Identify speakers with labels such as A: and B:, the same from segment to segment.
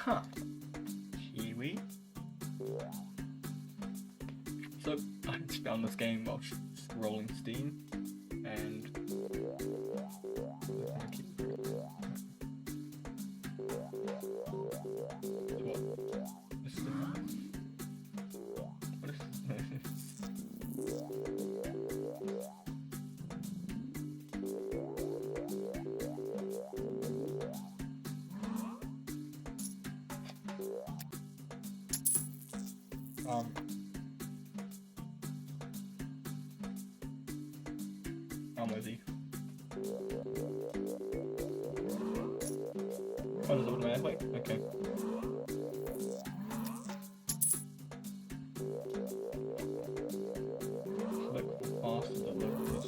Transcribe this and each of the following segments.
A: Huh. Kiwi. So I just found this game while scrolling Steam, and I'm with you. Oh, there's automatically? Okay. Select the faster that loads this.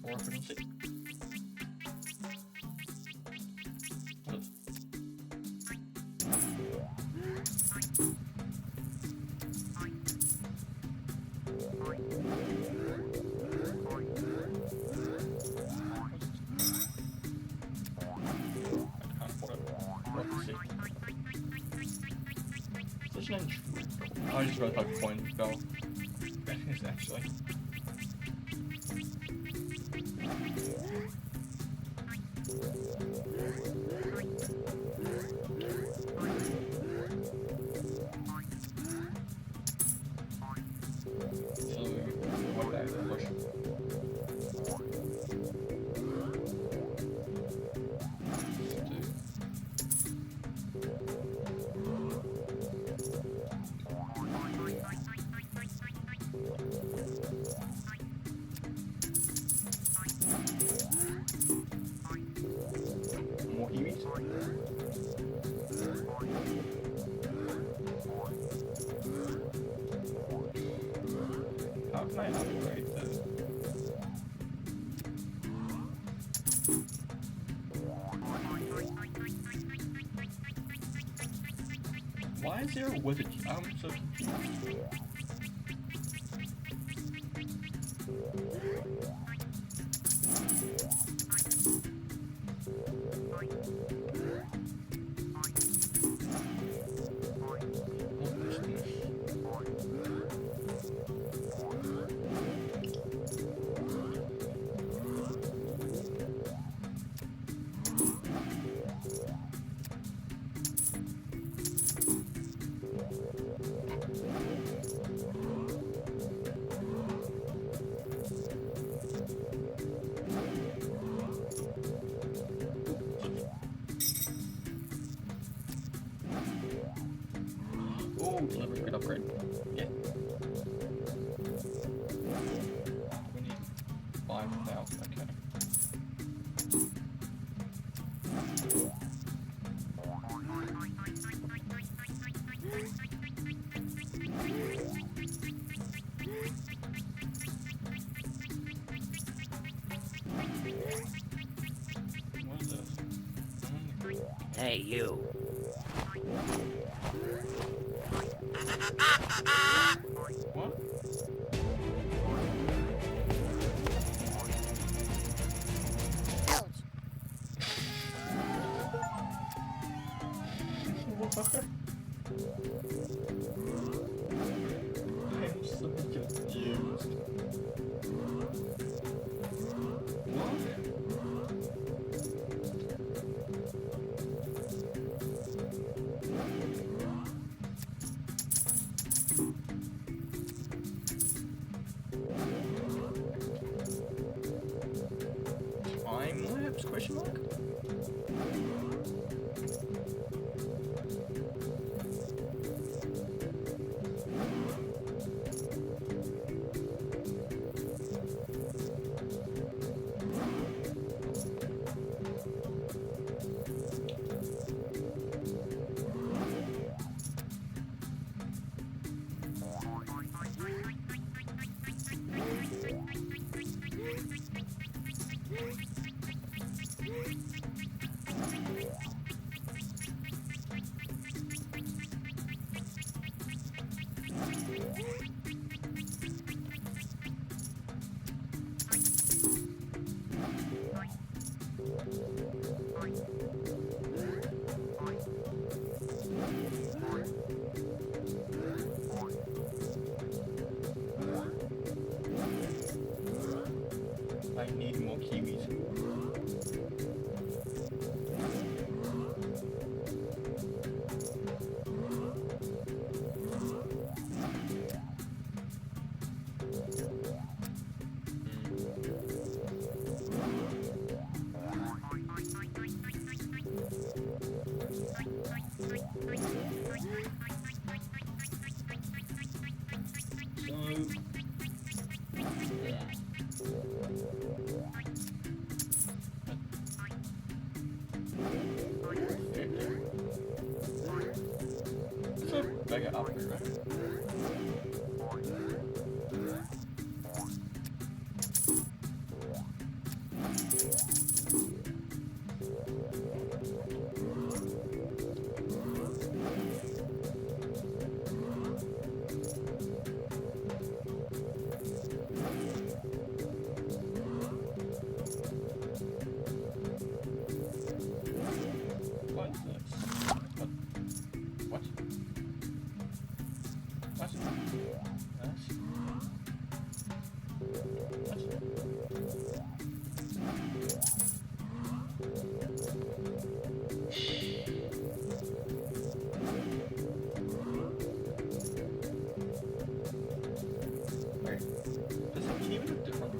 A: Or 106. I just read like point go. Actually. So what that is push. More Kiwis. How can I upgrade this? Why is there a wizard? I'm so confused. Oh, deliver good upgrade. Yeah. We need 5,000, okay. What is this?
B: Hey, you.
A: What? What? I'm so confused. Time lapse? Question mark? I need more kiwis. Mega upgrade, right? What's this? What? What? Wait, does the kiwi look different?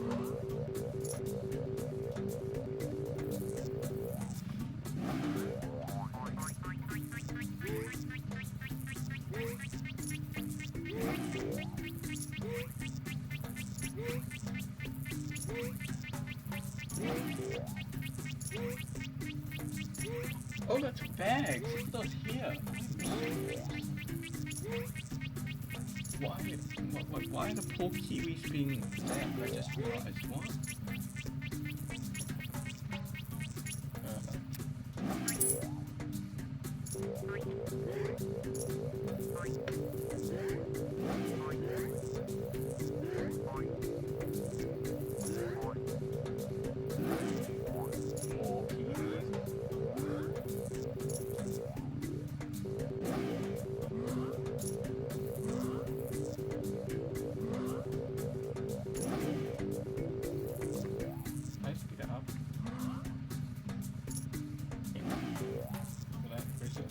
A: Oh, that's bags. Look at those here. Why are the poor kiwis being stamped? I just realized. What? More kiwis. Nice, pick it up. Look at that, where's it?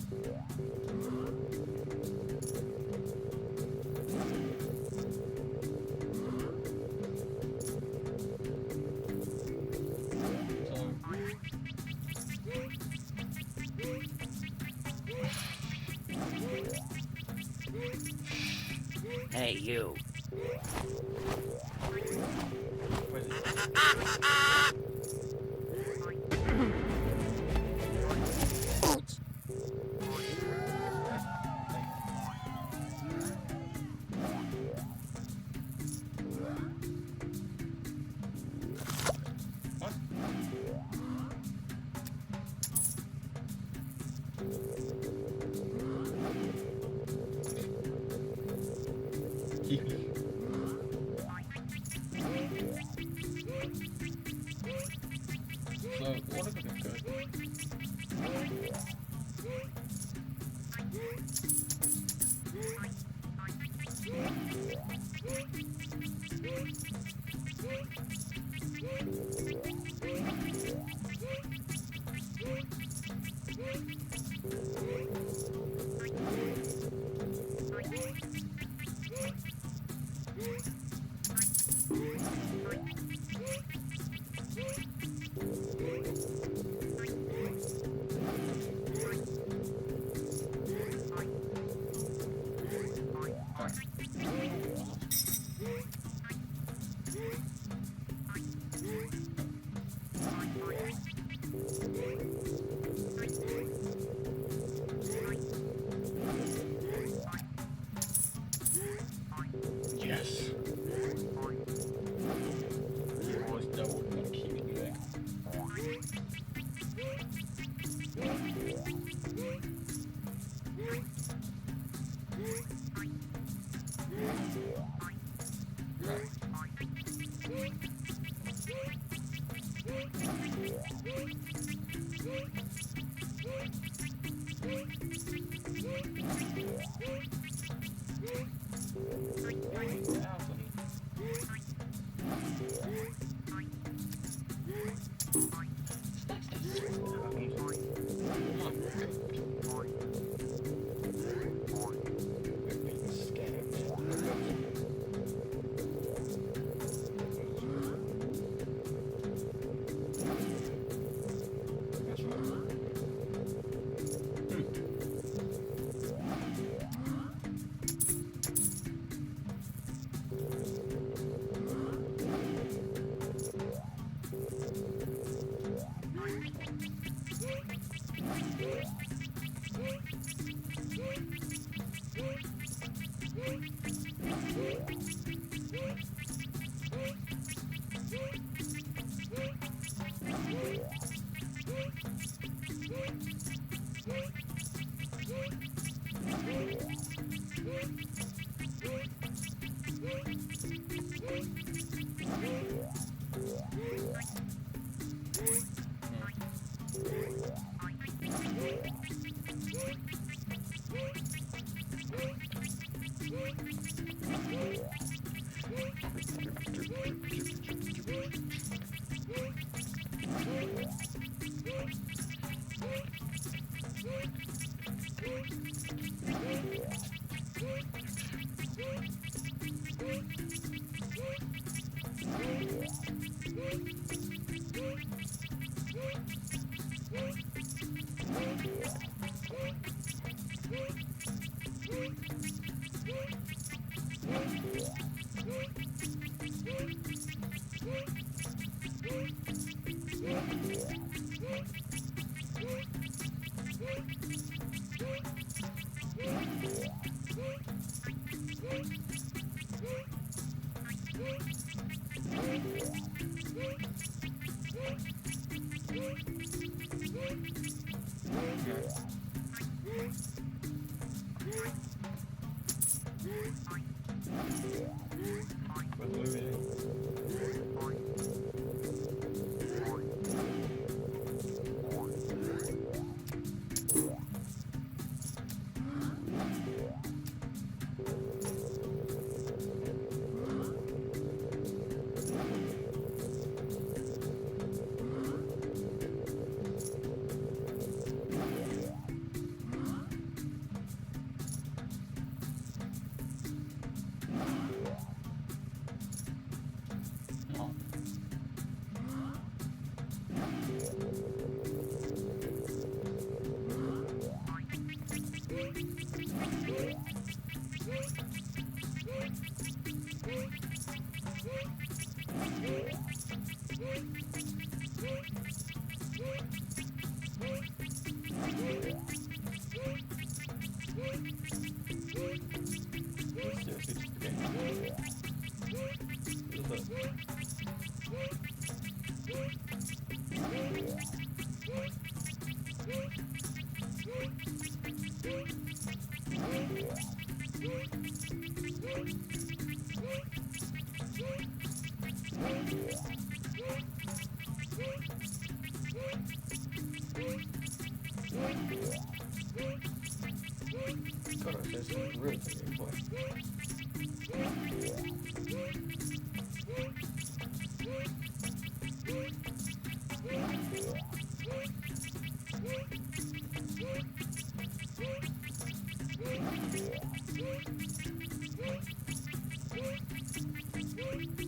B: Hey, you.
A: Where's it? What? Kiwi. So, what if it's good? Yes. You always double and keep it there.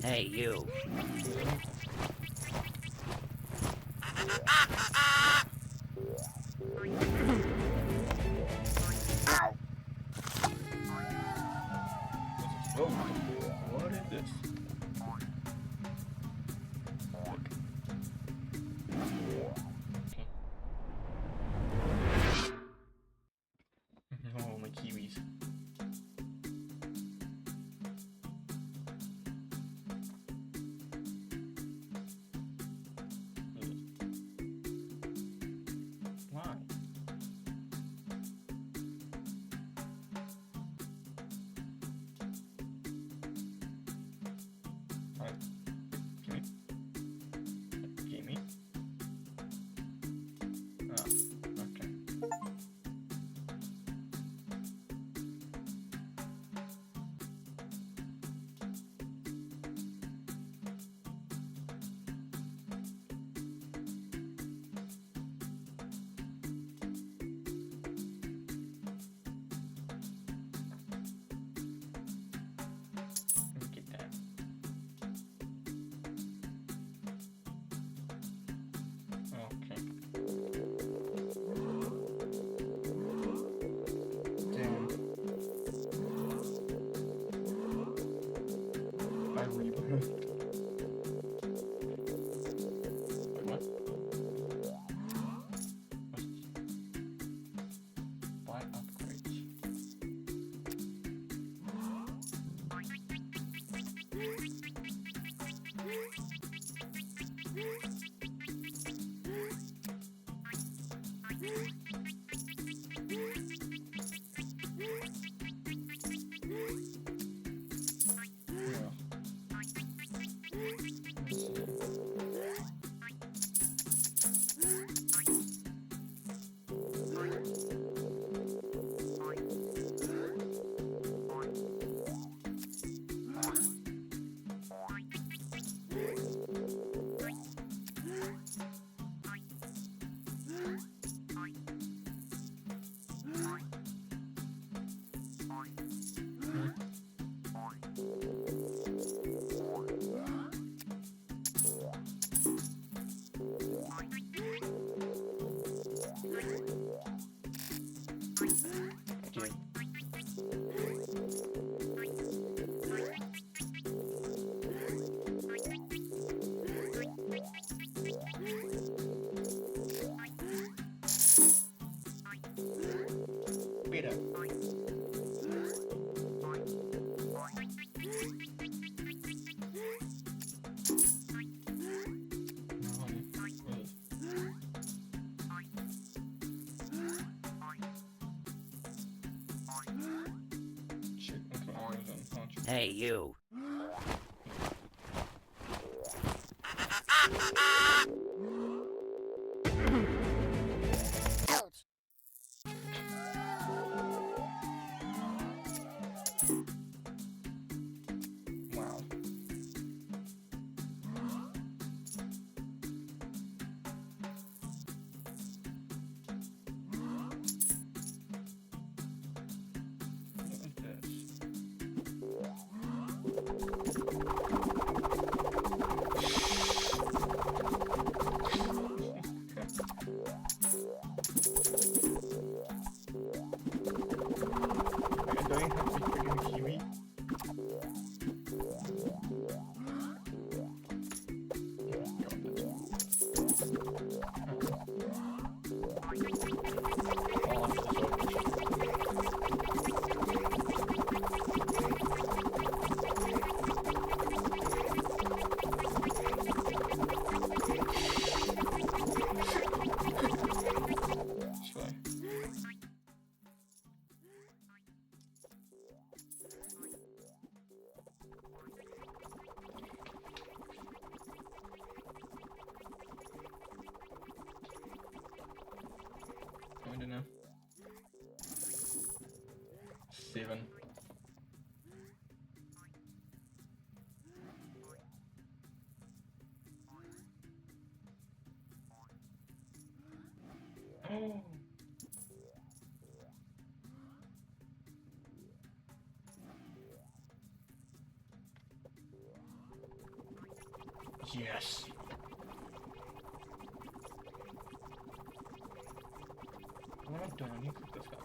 B: Hey, you.
A: Oh, what is this? Oh, my kiwis.
B: Hey, you. Ouch.
A: Wow. What is this? Wait, do I have to be freaking Kiwi? I don't know. 7. Oh. Yes. What am I doing? I need to cook this guy.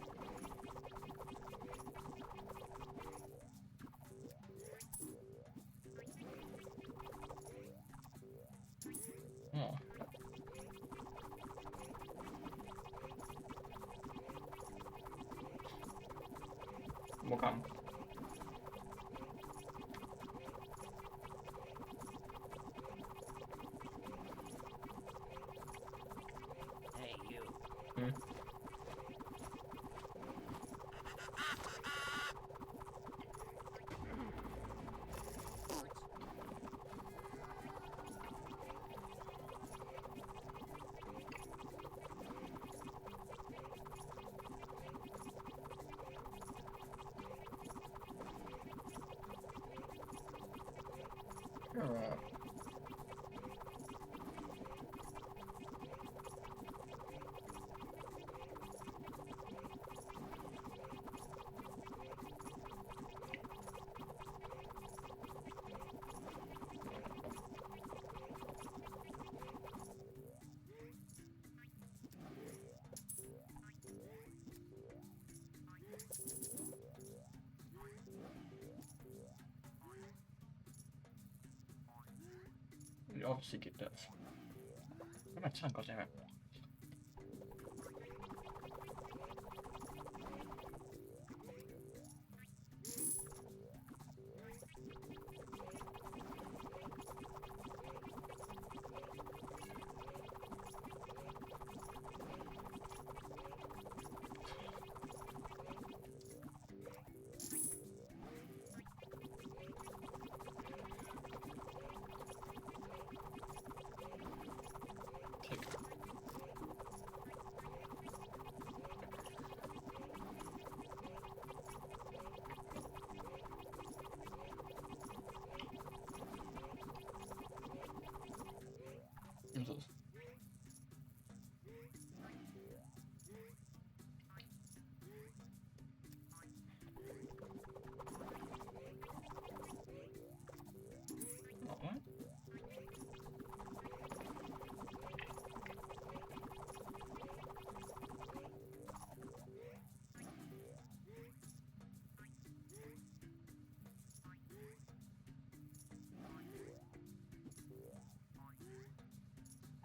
A: Oh. More come.
B: Hey, you.
A: Hmm. Alright. You obviously get this. Where's my tongue? God damn it. Click. What's this?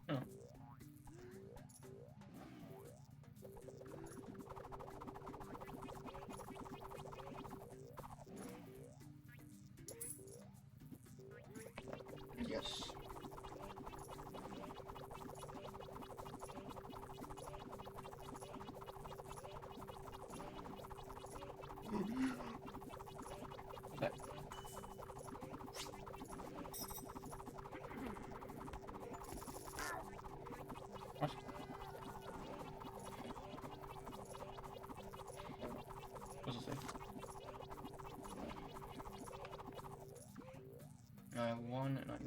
A: What?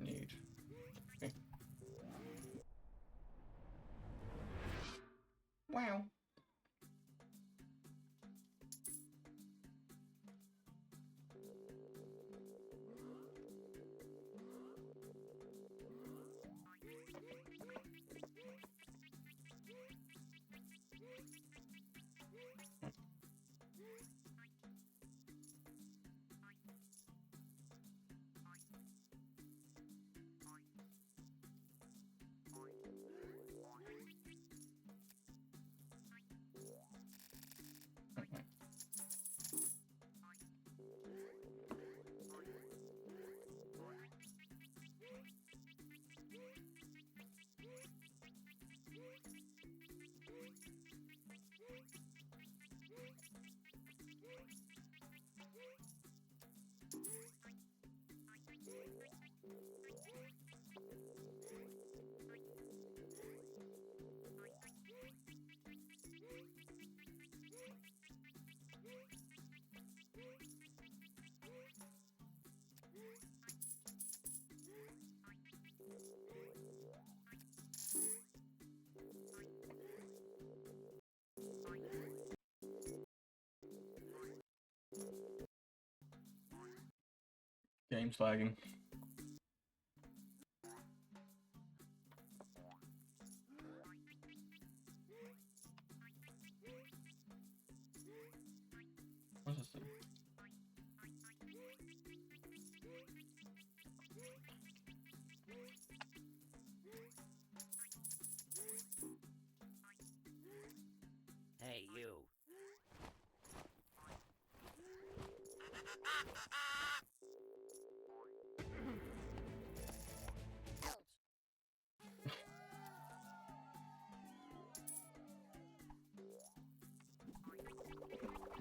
A: need. Okay. Wow. Game's lagging. What's this thing?
B: Hey, you.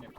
A: Yep.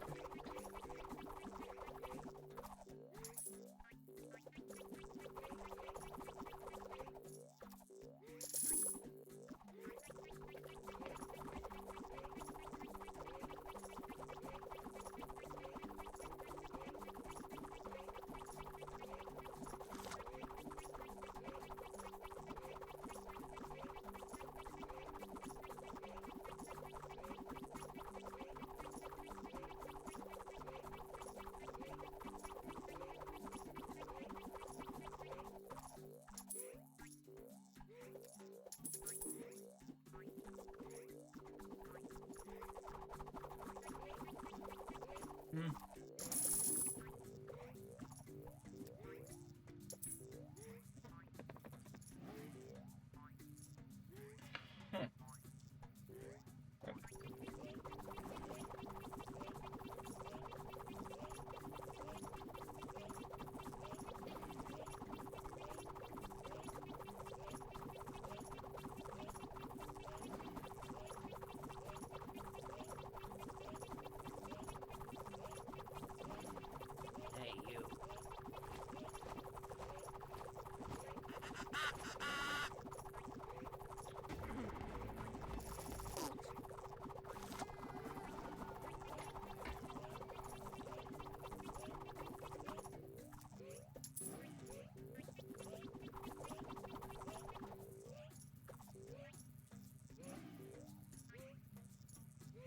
A: Hmm. Huh.
B: Hey, you.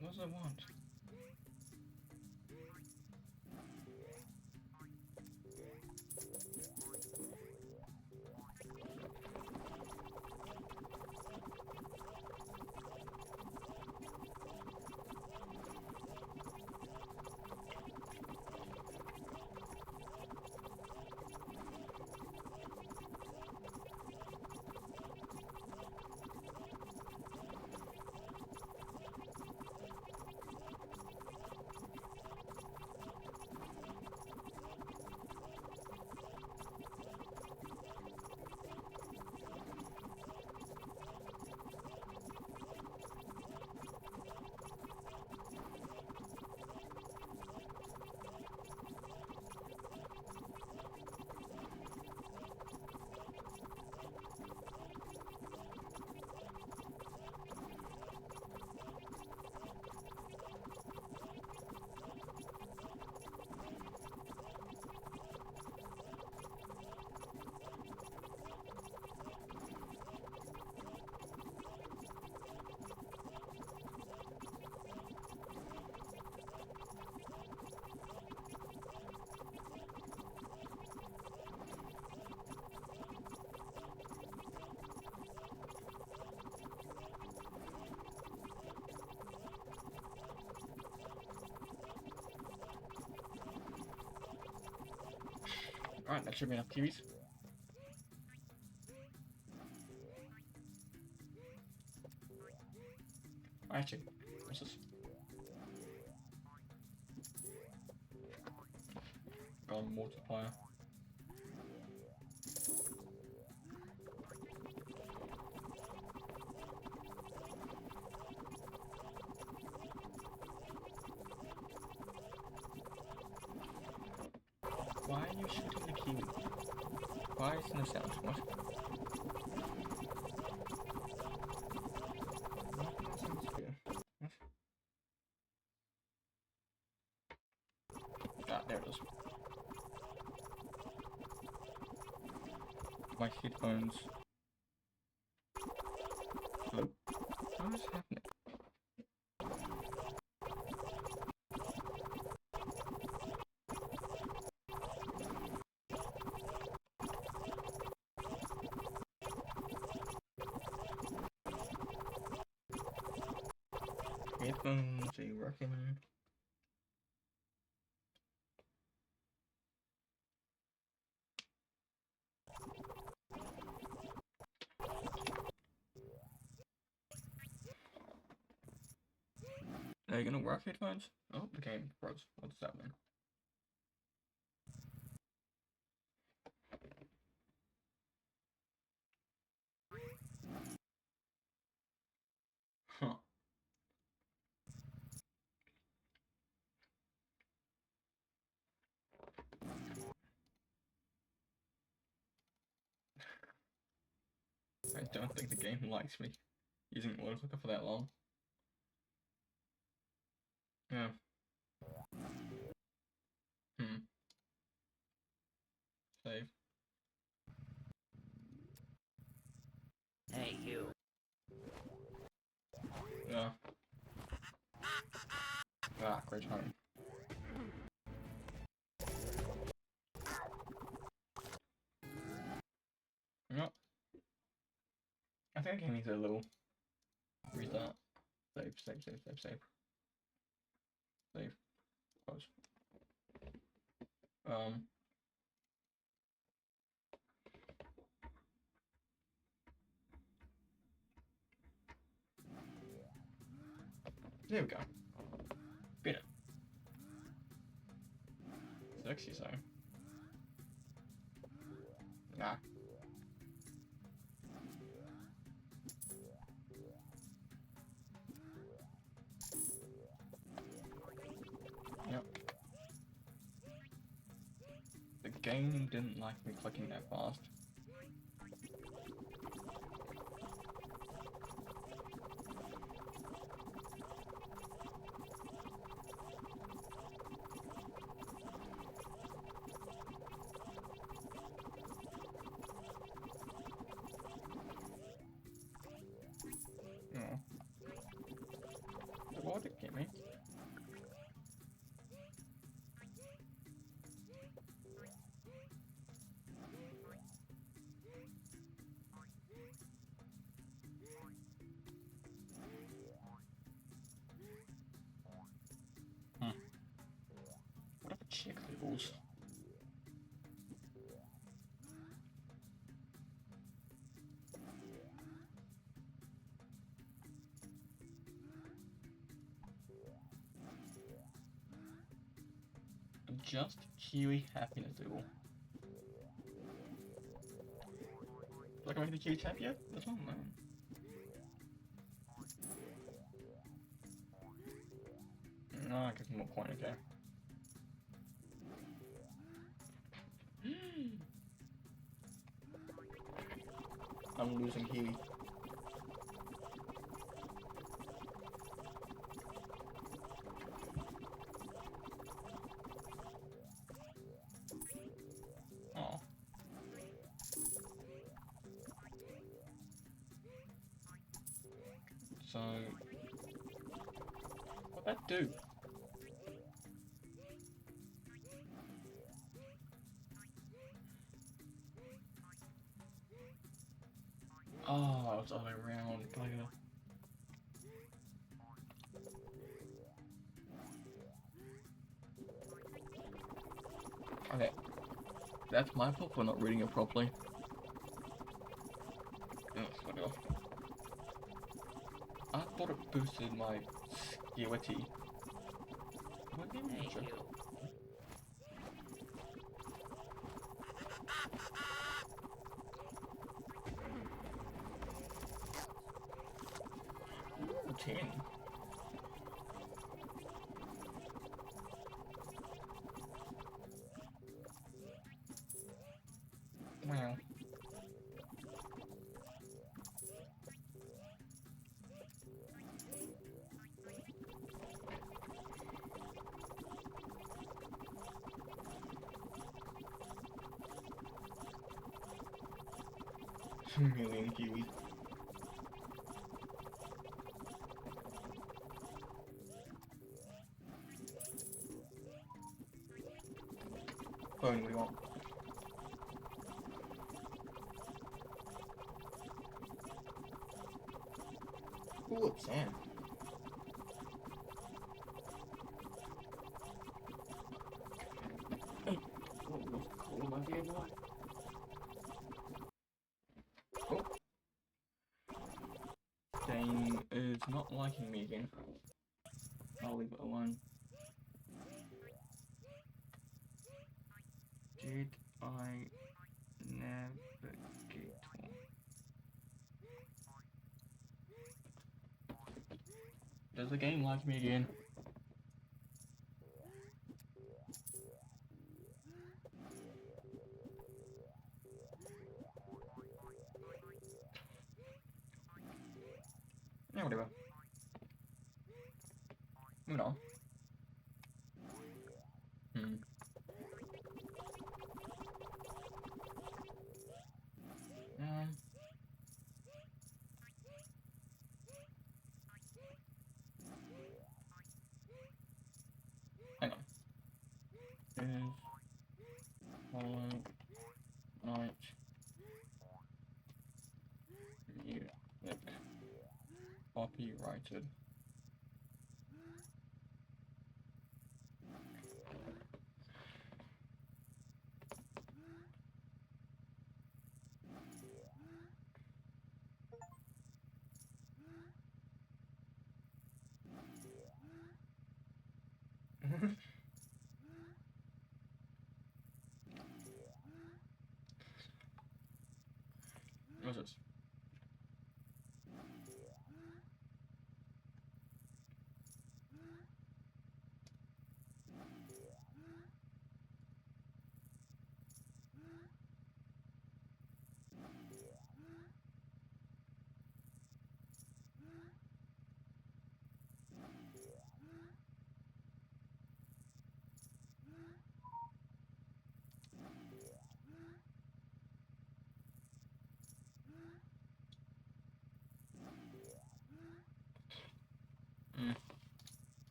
A: What does it want? Alright, that should be enough kiwis. Actually, what's this? Golden multiplier. Why are you shooting the kiwi? Why is no sound? What? Ah, there it is. My headphones. Hello? What is happening? Headphones, are you working? Are you gonna work headphones? Oh, the game froze. What does that mean? Huh. I don't think the game likes me using auto clicker for that long. Yeah. Save.
B: Hey, you.
A: Yeah. Ah, great home. Yep. I think the game needs a little restart. Save. Save. Close. There we go. Better. Sexy zone. Ah. Yep. The game didn't like me clicking that fast. Oh. What did it get me? What are the check levels? Just Kiwi happiness level. Like I make the Kiwis happy yet? This one? No. No, I give them a point, okay. I'm losing Kiwi. Oh. So, what'd that do? Oh, it's all the way around. Okay. That's my fault for not reading it properly. Oh, fuck off. I thought it boosted my skillity. What do you
B: Hey,
A: mean, sir?
B: you.
A: Ooh, 10. Wow. Million kiwis. Phone we want. Ooh, it's sand. Oh. Dane is not liking me again. I'll leave it alone. Did I navigate? Does the game like me again? Yeah, whatever. Moving on. Um. Hang on. Is Hollow Knight music copyrighted? What's this?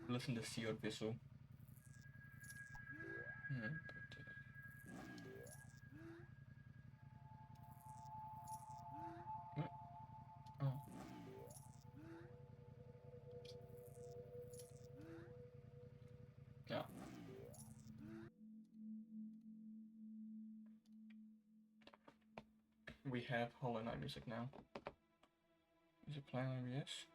A: Listen to Sealed Vessel. What? Oh. Yeah. We have Hollow Knight music now. Is it playing OBS?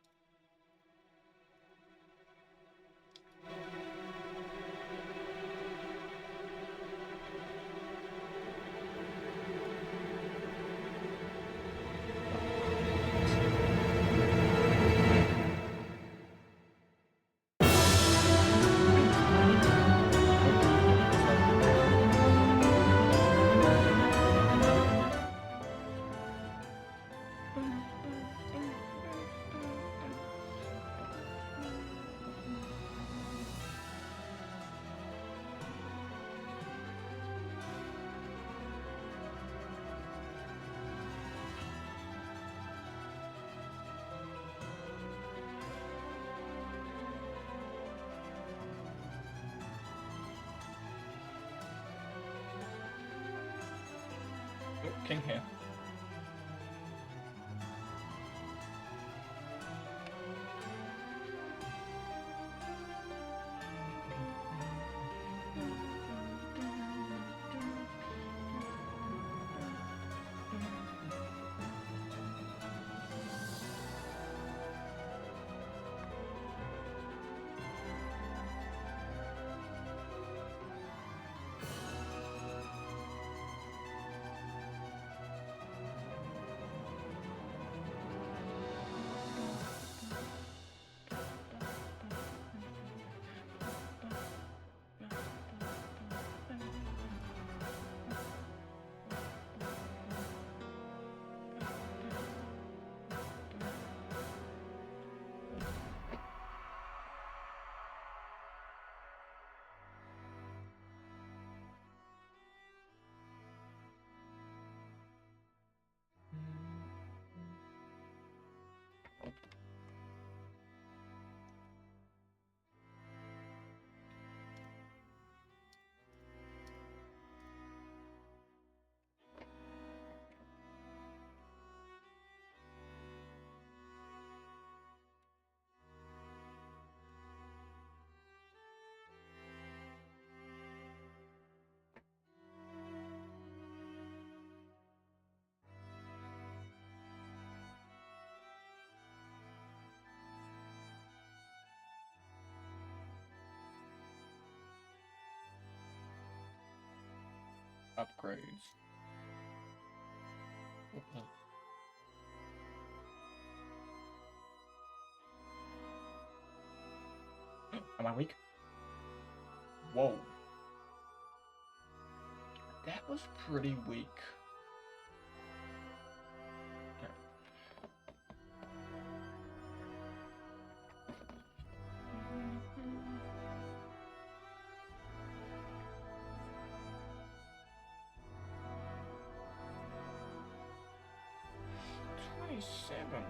A: Oh, King here. upgrades. What the- Am I weak? Whoa. That was pretty weak. Okay. $27.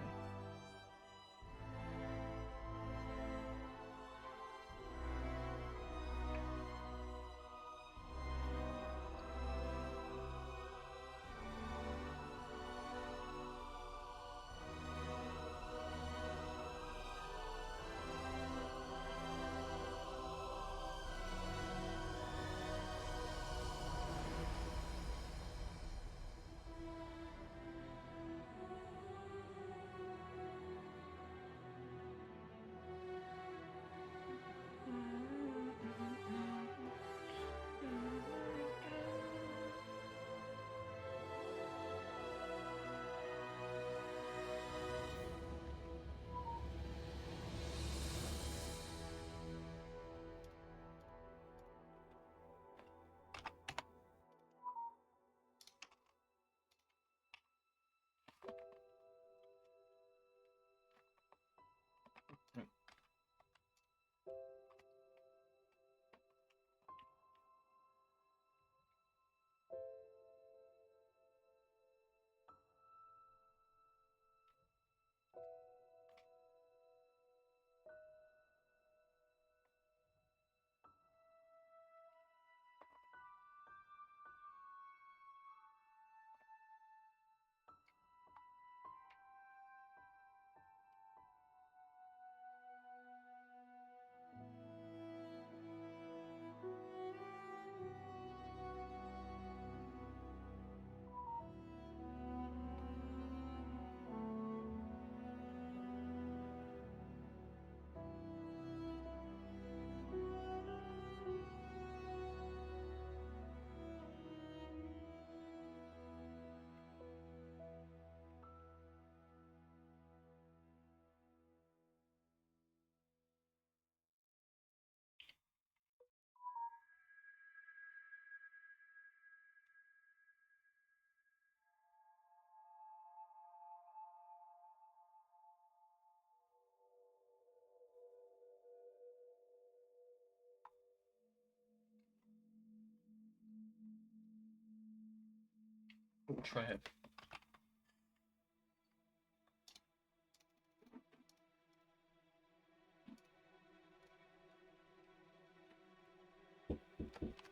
A: Oh, try it.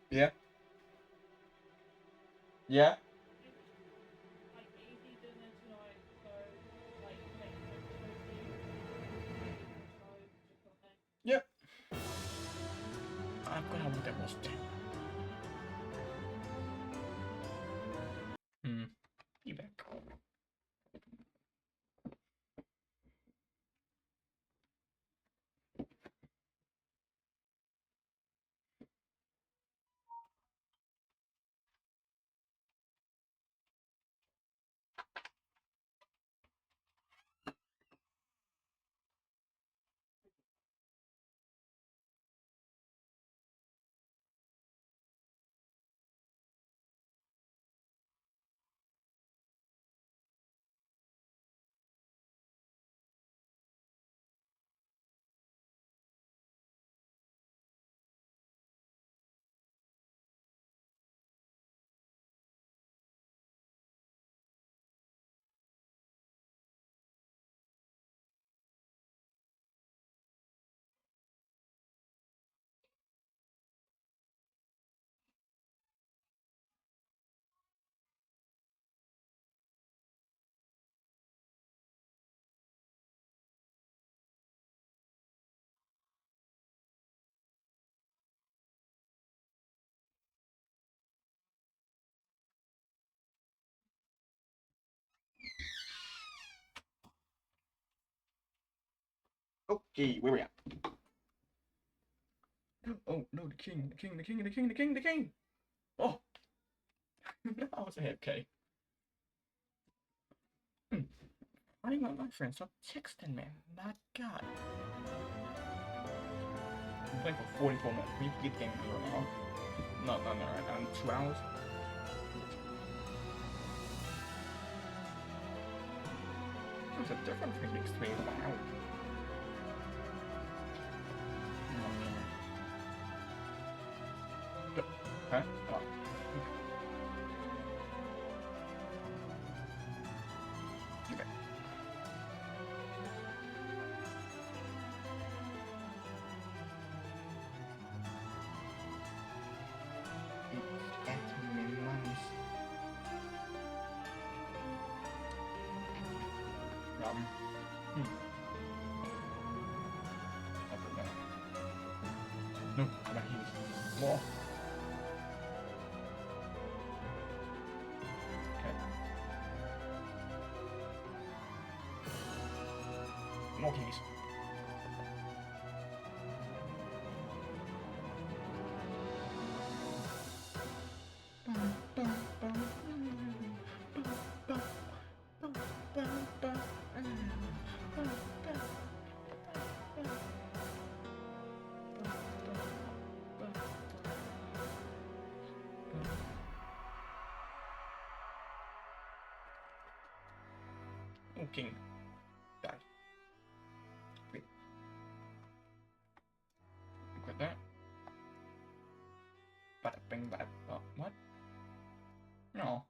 A: Yeah. Yeah. Yep. I'm gonna look at what's down. You back. Okay, where we at? Oh no, the king, the king, the king, the king, the king, the king! Oh! I was AFK. I didn't want my friends stop texting me. My god. I'm playing for 44 minutes. We get the game over an hour. No, around 2 hours. There's a difference between these three. Wow. Huh? Oh. Okay. It's at me, mums. I forgot. No, I'm not using more. Okay. More keys. Oh, king. Died. Wait. Look at that. Bada bing, bada. Oh, what? No.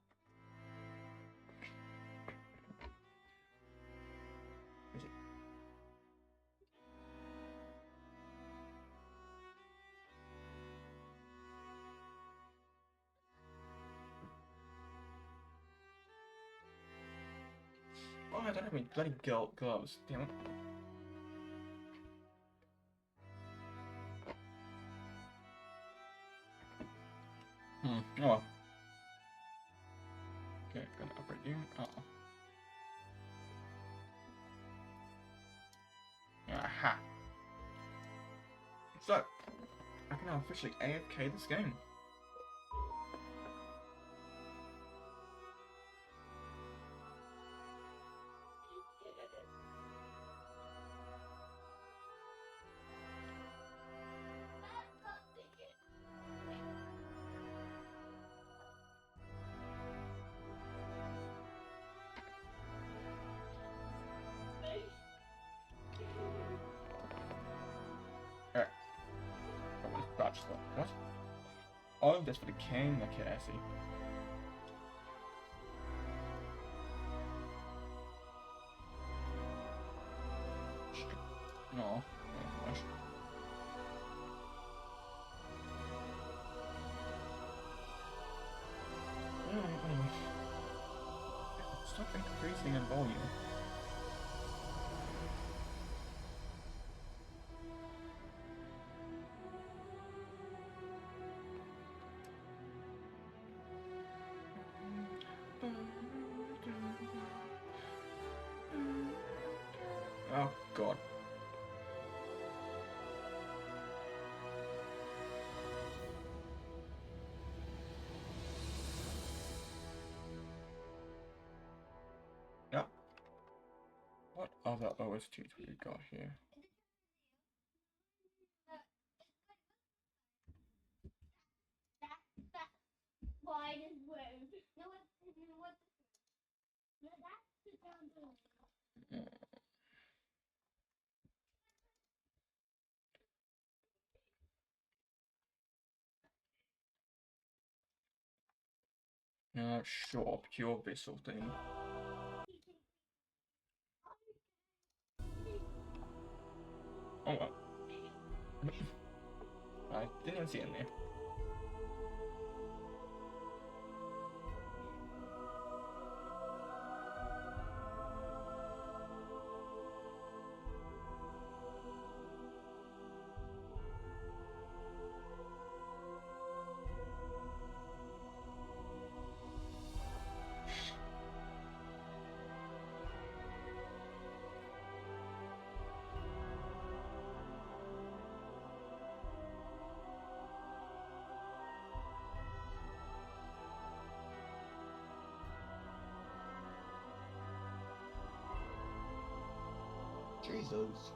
A: Is it? Oh, I don't have any bloody gloves. Damn it. Oh well. Okay, gonna upgrade you. Oh. Aha. So, I can now officially AFK this game. Alright. What? Oh, that's for the king. Okay, I see. No. Gosh. Anyway. Stop increasing in volume. Oh god. Yep. What other OSTs have we got here? Sure, pure vessel thing. Oh well. I didn't even see it in there. Jesus.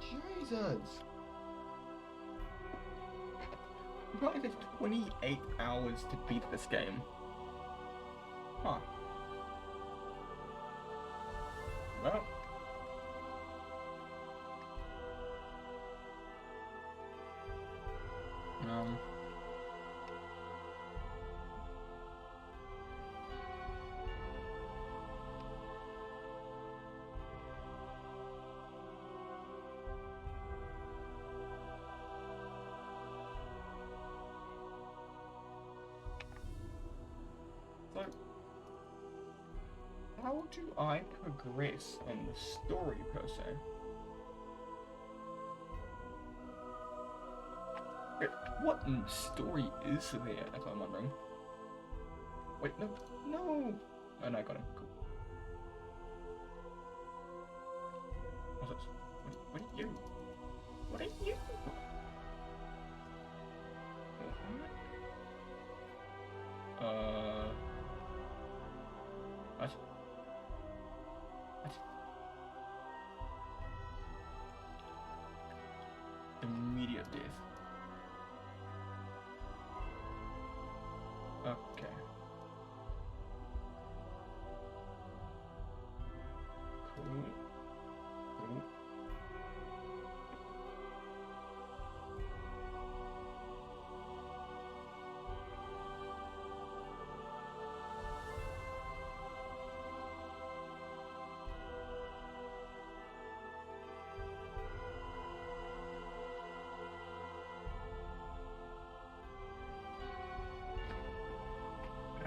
A: Jesus. Apparently there's 28 hours to beat this game. Huh. Well. So, how do I progress in the story per se? Wait, what story is there, if I'm wondering? Wait, no, no! Oh no, I got him, cool. What's this? What are you? What are you? What? What? Immediate death. Okay. Cool. Cool.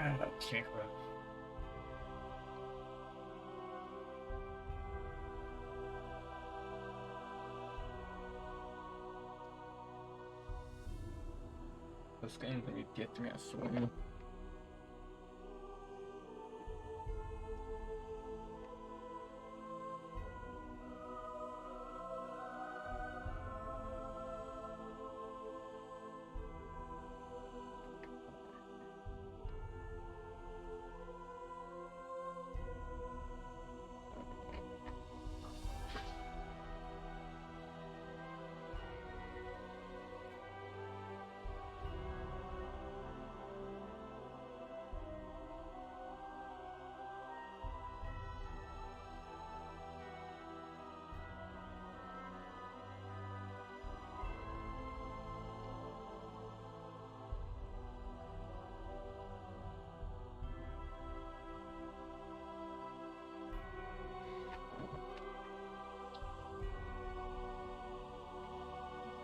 A: Ah, that checker. This game's gonna get me, I swear.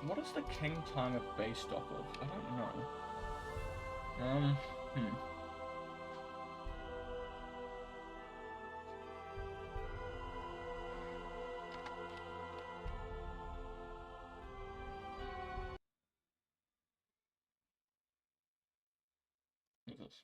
A: What is the king timer based off of? I don't know. What's this?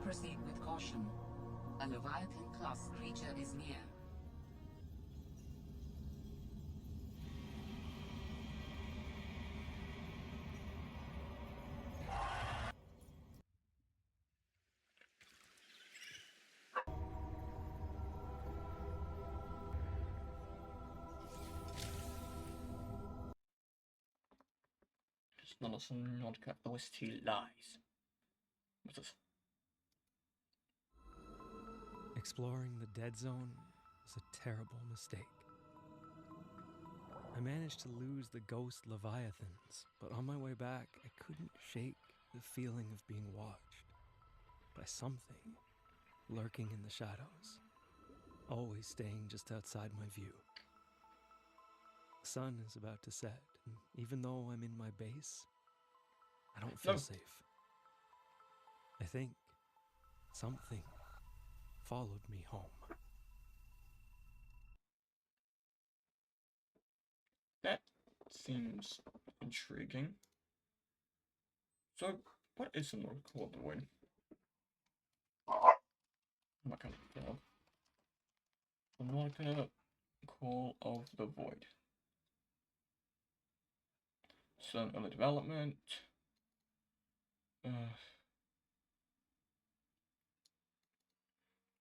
C: Proceed with caution. A Leviathan-class creature is near.
A: Just not listen, not cut OST lies. What's this?
D: Exploring the dead zone was a terrible mistake. I managed to lose the ghost Leviathans, but on my way back, I couldn't shake the feeling of being watched by something lurking in the shadows, always staying just outside my view. The sun is about to set, and even though I'm in my base, I don't feel safe. I think something followed me home.
A: That seems intriguing. So, what is in North Korea doing? I'm not gonna. I'm not gonna Call of the Void. Some early development.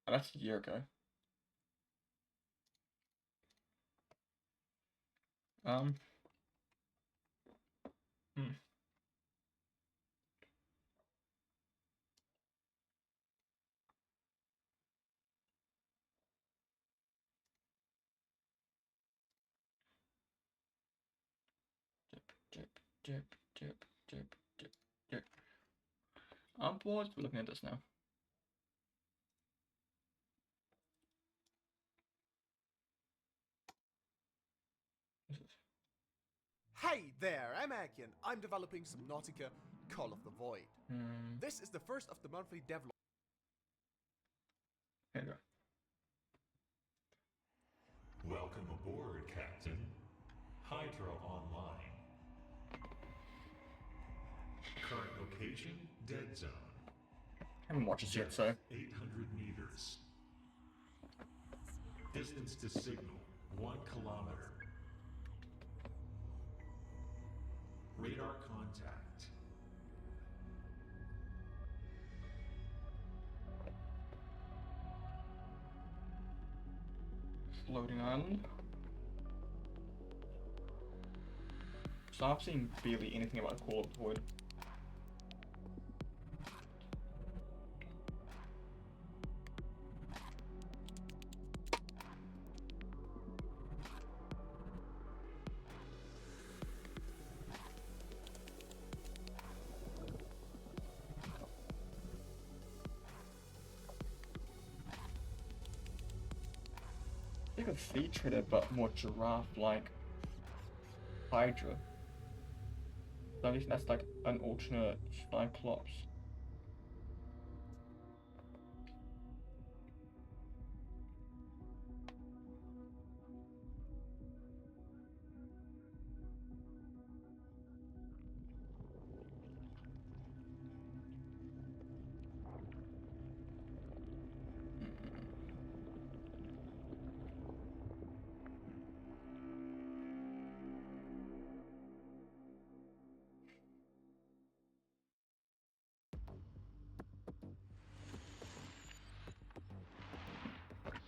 A: That's a year ago. Hmm. Jip. I'm bored with looking at this now.
E: Hey there, I'm Akin. I'm developing Subnautica Call of the Void. This is the first of the monthly devlog.
A: Here we go.
F: Welcome aboard, Captain. Hydra Online. Current location, Dead Zone.
A: I haven't watched this yet, so.
F: 800 meters. Distance to signal, 1 kilometer. Radar contact.
A: Floating island. So I've seen barely anything about Call of the Void. They could feature it, but more giraffe-like Hydra. So at least that's like an alternate Cyclops.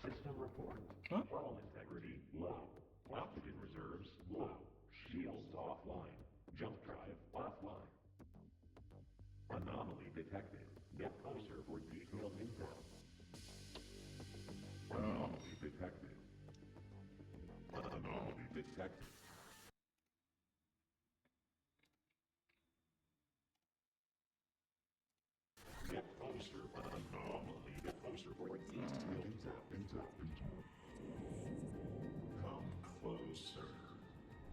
F: System report.
A: Huh?
F: Thermal integrity, low. Oxygen reserves, low. Shields offline. Jump drive, offline. Anomaly detected. Get closer for detailed intel. Anomaly detected. Anomaly detected. Get closer. Anomaly. Get closer for detailed intel. Come closer.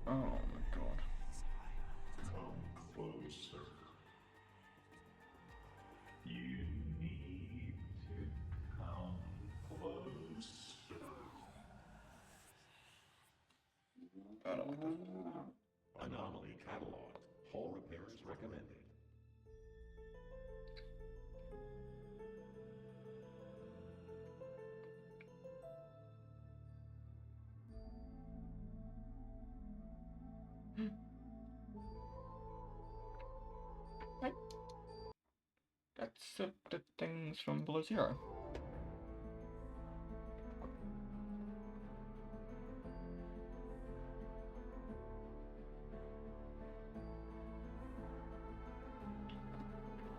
A: Oh my god.
F: Come closer. You need to come closer.
A: I don't like that.
F: Anomaly catalog. Hull repairs recommended.
A: That's the things from Below Zero.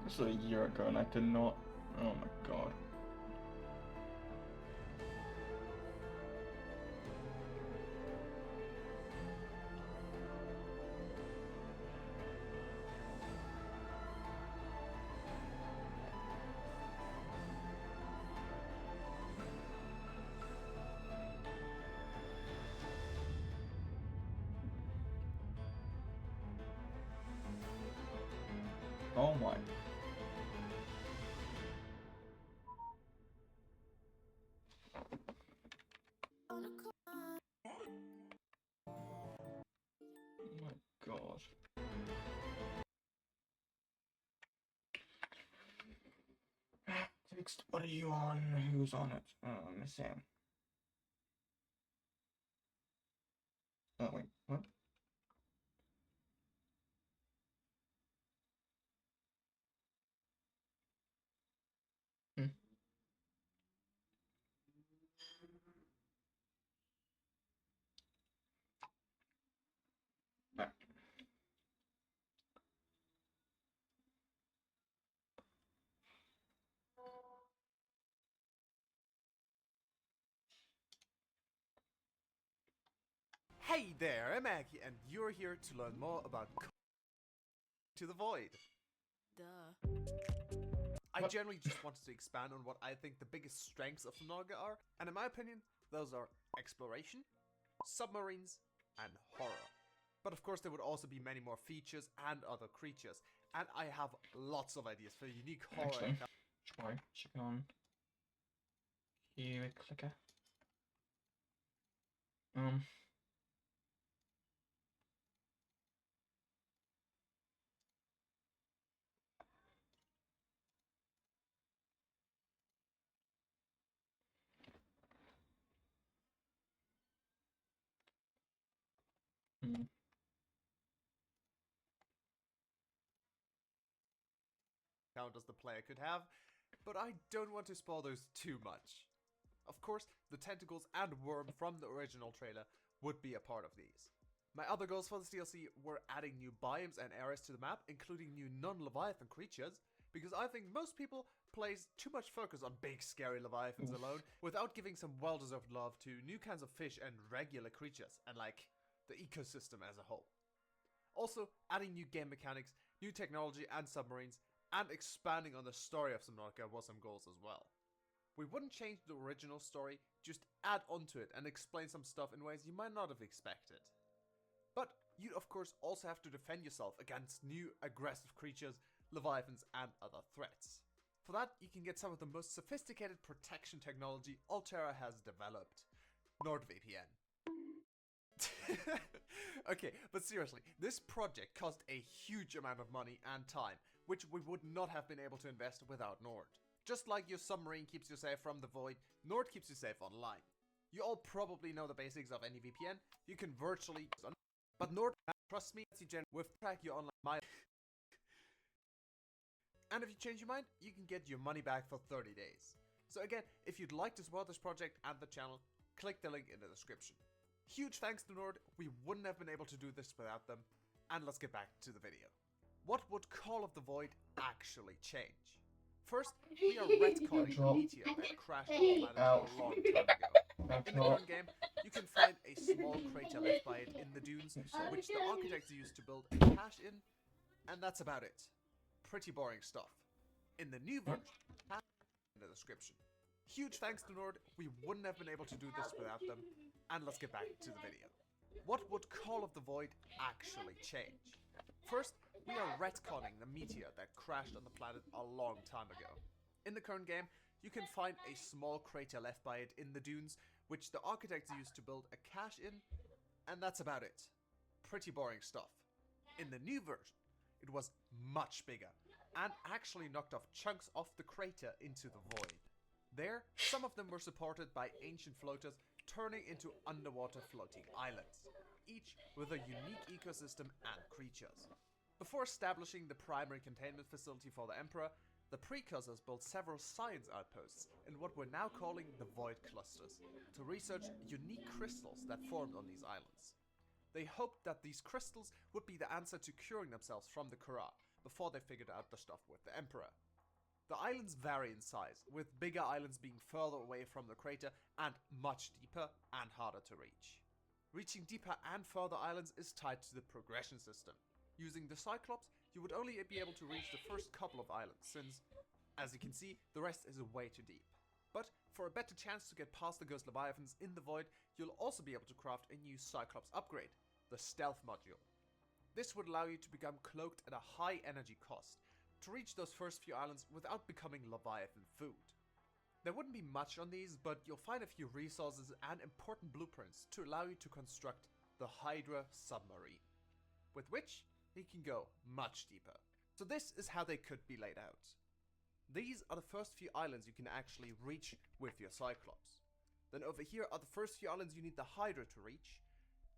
A: This was a year ago and I did not. Oh my god. Oh my. Oh my god. Text, what are you on? Who's on it? Oh, let me see. Oh, wait, what? Hmm. Right.
E: Hey there, I'm Aki, and you're here to learn more about to the Void.
G: Duh.
E: I
A: What?
E: generally just wanted to expand on what I think the biggest strengths of Subnautica are, and in my opinion, those are exploration, submarines, and horror. But of course, there would also be many more features and other creatures, and I have lots of ideas for unique horror.
A: Actually, try check on here clicker. Hmm.
E: As the player could have, but I don't want to spoil those too much. Of course, the tentacles and worm from the original trailer would be a part of these. My other goals for this DLC were adding new biomes and areas to the map, including new non-Leviathan creatures, because I think most people place too much focus on big scary Leviathans alone, without giving some well-deserved love to new kinds of fish and regular creatures, and like, the ecosystem as a whole. Also, adding new game mechanics, new technology and submarines, and expanding on the story of Subnautica were some goals as well. We wouldn't change the original story, just add onto it and explain some stuff in ways you might not have expected. But you'd of course also have to defend yourself against new aggressive creatures, Leviathans and other threats. For that, you can get some of the most sophisticated protection technology Altera has developed. NordVPN. Okay, but seriously, this project cost a huge amount of money and time, which we would not have been able to invest without Nord. Just like your submarine keeps you safe from the void, Nord keeps you safe online. You all probably know the basics of any VPN. You can virtually, but Nord, trust me, will track your online mileage. And if you change your mind, you can get your money back for 30 days. So again, if you'd like to support this project and the channel, click the link in the description. Huge thanks to Nord, we wouldn't have been able to do this without them. And let's get back to the video. What would Call of the Void actually change? First, we are retconning a meteor that crashed on the planet a long time ago. In the current game, you can find a small crater left by it in the dunes, which the architects used to build a cache in, and that's about it. Pretty boring stuff. In the new version, in the description. Huge thanks to Nord, we wouldn't have been able to do this without them, and let's get back to the video. What would Call of the Void actually change? First, we are retconning the meteor that crashed on the planet a long time ago. In the current game, you can find a small crater left by it in the dunes, which the architects used to build a cache in, and that's about it. Pretty boring stuff. In the new version, it was much bigger, and actually knocked off chunks of the crater into the void. There, some of them were supported by ancient floaters, turning into underwater floating islands, each with a unique ecosystem and creatures. Before establishing the primary containment facility for the Emperor, the precursors built several science outposts in what we're now calling the Void Clusters, to research unique crystals that formed on these islands. They hoped that these crystals would be the answer to curing themselves from the Kura, before they figured out the stuff with the Emperor. The islands vary in size, with bigger islands being further away from the crater and much deeper and harder to reach. Reaching deeper and further islands is tied to the progression system. Using the Cyclops, you would only be able to reach the first couple of islands, since, as you can see, the rest is way too deep. But for a better chance to get past the Ghost Leviathans in the Void, you'll also be able to craft a new Cyclops upgrade, the Stealth Module. This would allow you to become cloaked at a high energy cost, to reach those first few islands without becoming Leviathan food. There wouldn't be much on these, but you'll find a few resources and important blueprints to allow you to construct the Hydra submarine, with which you can go much deeper. So this is how they could be laid out. These are the first few islands you can actually reach with your Cyclops. Then over here are the first few islands you need the Hydra to reach.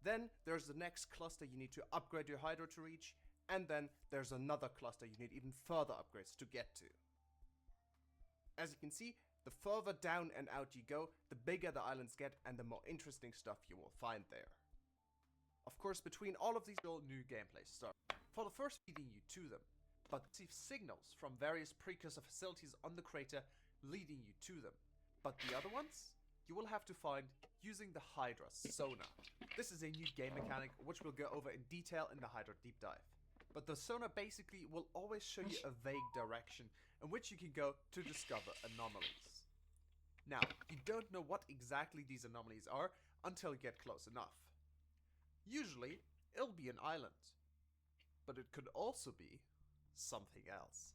E: Then there's the next cluster you need to upgrade your Hydra to reach, and then there's another cluster you need even further upgrades to get to. As you can see, the further down and out you go, the bigger the islands get and the more interesting stuff you will find there. Of course, between all of these all new gameplay start. For the first leading you to them, but receive signals from various precursor facilities on the crater leading you to them. But the other ones, you will have to find using the Hydra sonar. This is a new game mechanic which we'll go over in detail in the Hydra deep dive. But the sonar basically will always show you a vague direction in which you can go to discover anomalies. Now, you don't know what exactly these anomalies are until you get close enough. Usually, it'll be an island, but it could also be something else.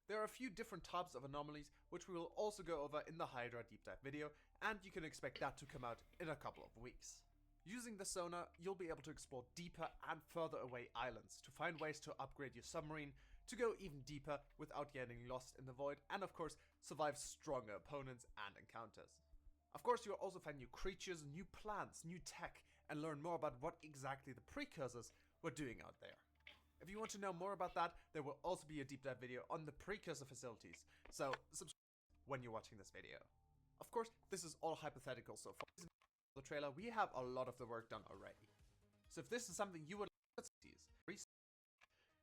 E: There are a few different types of anomalies which we will also go over in the Hydra deep dive video, and you can expect that to come out in a couple of weeks. Using the sonar, you'll be able to explore deeper and further away islands to find ways to upgrade your submarine, to go even deeper without getting lost in the void, and of course survive stronger opponents and encounters. Of course, you'll also find new creatures, new plants, new tech, and learn more about what exactly the precursors were doing out there. If you want to know more about that, there will also be a deep dive video on the precursor facilities, so subscribe when you're watching this video. Of course, this is all hypothetical so far. In the trailer, we have a lot of the work done already. So if this is something you would like to see,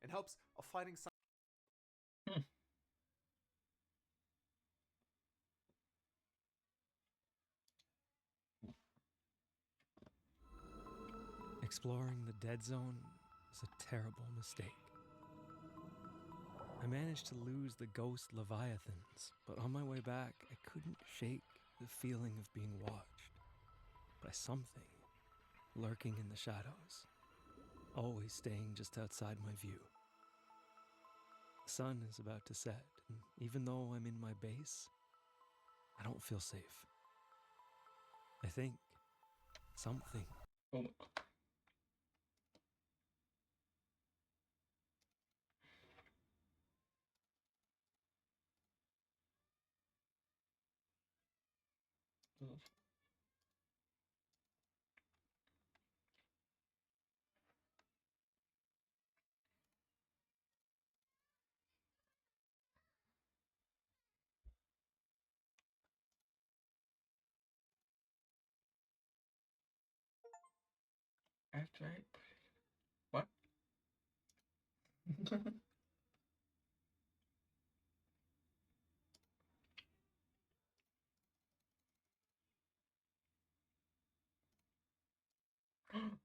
E: in hopes of finding some
D: Exploring the dead zone was a terrible mistake. I managed to lose the ghost Leviathans, but on my way back, I couldn't shake the feeling of being watched by something lurking in the shadows, always staying just outside my view. The sun is about to set, and even though I'm in my base, I don't feel safe. I think something.
A: Oh my god. After I... What?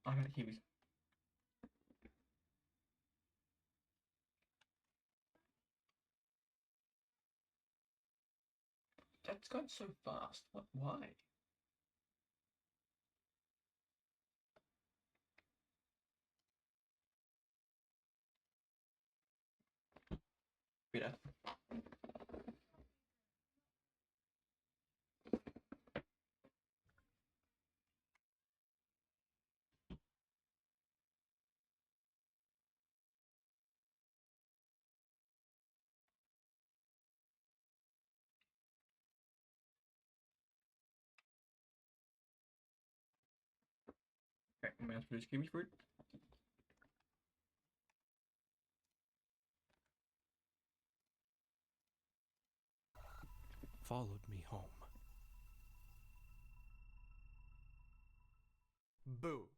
A: I got Kiwis. That's gone so fast. What? Why? Mira. Okay, I'm gonna ask for this kiwi fruit.
D: Followed me home.
E: Boo.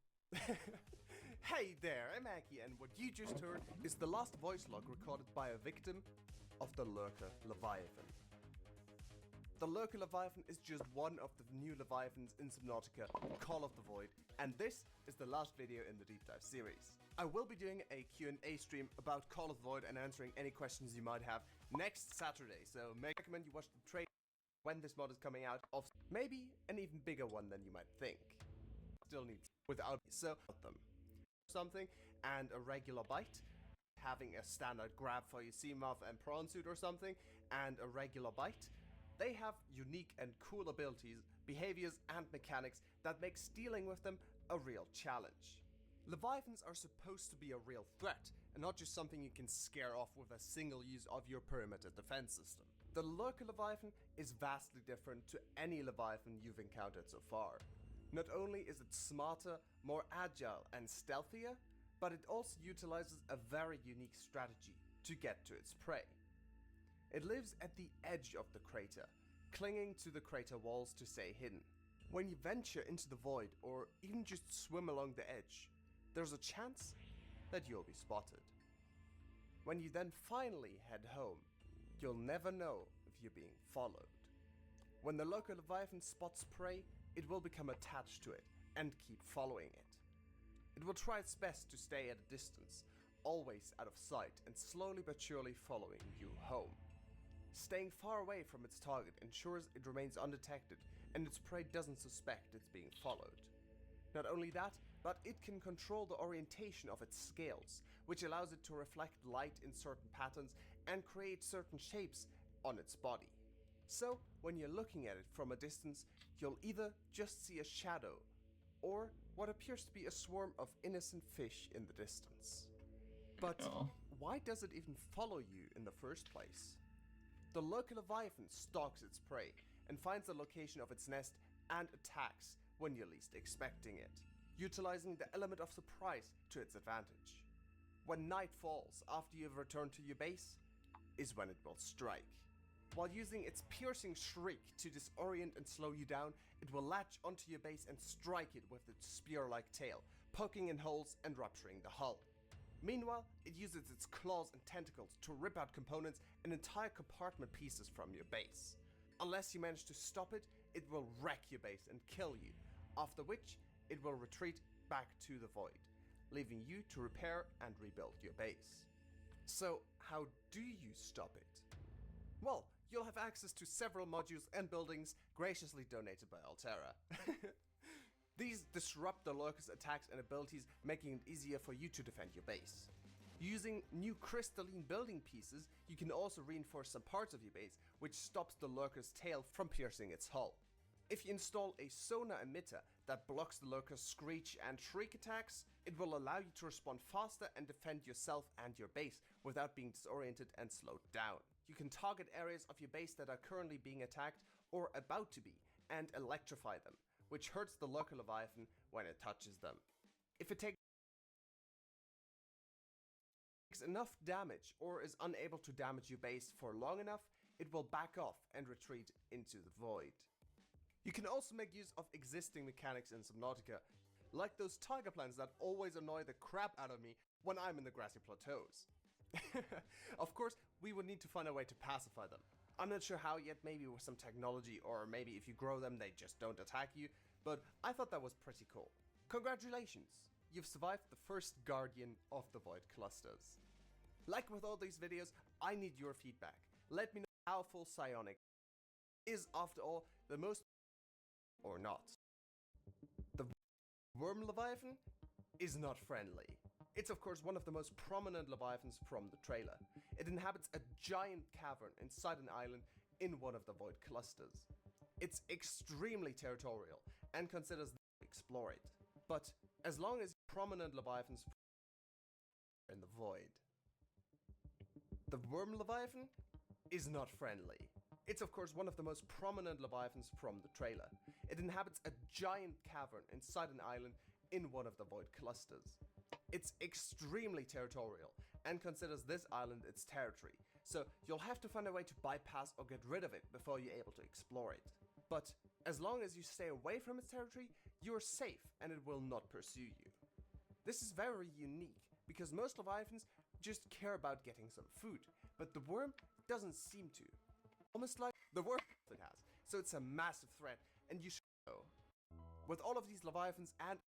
E: Hey there, I'm Aki, and what you just heard is the last voice log recorded by a victim of the Lurker Leviathan. The Lurker Leviathan is just one of the new Leviathans in Subnautica, Call of the Void, and this is the last video in the deep dive series. I will be doing a Q&A stream about Call of the Void and answering any questions you might have next Saturday, so I recommend you watch the trailer when this mod is coming out, of maybe an even bigger one than you might think. Still need without so them something and a regular bite, having a standard grab for your Seamoth and Prawn Suit or something, and a regular bite. They have unique and cool abilities, behaviors, and mechanics that make dealing with them a real challenge. Leviathans are supposed to be a real threat, and not just something you can scare off with a single use of your perimeter defense system.
G: The Lurker Leviathan is vastly different to any Leviathan you've encountered so far. Not only is it smarter, more agile and stealthier, but it also utilizes a very unique strategy to get to its prey. It lives at the edge of the crater, clinging to the crater walls to stay hidden. When you venture into the void or even just swim along the edge, there's a chance that you'll be spotted. When you then finally head home, you'll never know if you're being followed. When the Lurker Leviathan spots prey, it will become attached to it and keep following it. It will try its best to stay at a distance, always out of sight, and slowly but surely following you home. Staying far away from its target ensures it remains undetected and its prey doesn't suspect it's being followed. Not only that, but it can control the orientation of its scales, which allows it to reflect light in certain patterns and create certain shapes on its body. So, when you're looking at it from a distance, you'll either just see a shadow or what appears to be a swarm of innocent fish in the distance. But
A: Oh.
G: why does it even follow you in the first place? The Lurker Leviathan stalks its prey and finds the location of its nest and attacks when you're least expecting it, utilizing the element of surprise to its advantage. When night falls after you've returned to your base, is when it will strike. While using its piercing shriek to disorient and slow you down, it will latch onto your base and strike it with its spear-like tail, poking in holes and rupturing the hull. Meanwhile, it uses its claws and tentacles to rip out components and entire compartment pieces from your base. Unless you manage to stop it, it will wreck your base and kill you, after which it will retreat back to the void, leaving you to repair and rebuild your base. So, how do you stop it? Well, you'll have access to several modules and buildings graciously donated by Altera. These disrupt the Lurker's attacks and abilities, making it easier for you to defend your base. Using new crystalline building pieces, you can also reinforce some parts of your base, which stops the Lurker's tail from piercing its hull. If you install a sonar emitter that blocks the Lurker's screech and shriek attacks, it will allow you to respond faster and defend yourself and your base without being disoriented and slowed down. You can target areas of your base that are currently being attacked or about to be, and electrify them, which hurts the Lurker Leviathan when it touches them. If it takes enough damage or is unable to damage your base for long enough, it will back off and retreat into the void. You can also make use of existing mechanics in Subnautica, like those tiger plants that always annoy the crap out of me when I'm in the grassy plateaus. Of course, we would need to find a way to pacify them. I'm not sure how yet, maybe with some technology, or maybe if you grow them they just don't attack you, but I thought that was pretty cool. Congratulations! You've survived the first Guardian of the Void Clusters. Like with all these videos, I need your feedback. Let me know how full psionic is, after all, the most or not. The Worm Leviathan is not friendly. It's of course one of the most prominent Leviathans from the trailer. It inhabits a giant cavern inside an island in one of the Void Clusters. It's extremely territorial and considers to explore it. But as long as prominent Leviathans in the Void. The Worm Leviathan is not friendly. It's of course one of the most prominent Leviathans from the trailer. It inhabits a giant cavern inside an island in one of the Void Clusters. It's extremely territorial and considers this island its territory, so you'll have to find a way to bypass or get rid of it before you're able to explore it. But as long as you stay away from its territory, you're safe and it will not pursue you. This is very unique because most Leviathans just care about getting some food, but the worm doesn't seem to. Almost like the worm it has, so it's a massive threat and you should know. With all of these Leviathans and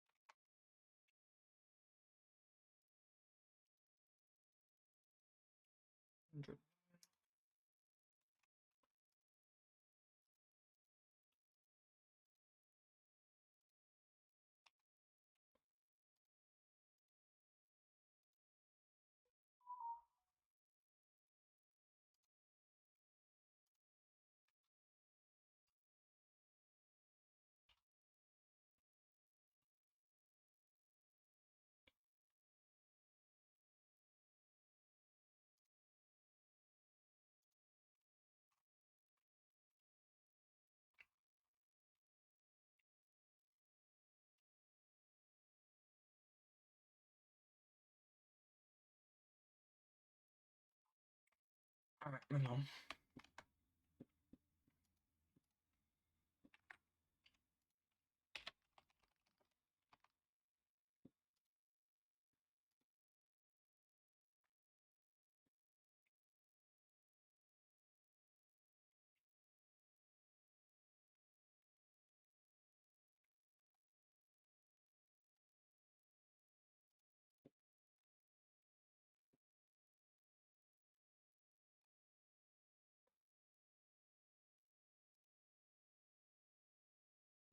A: Alright, hang on.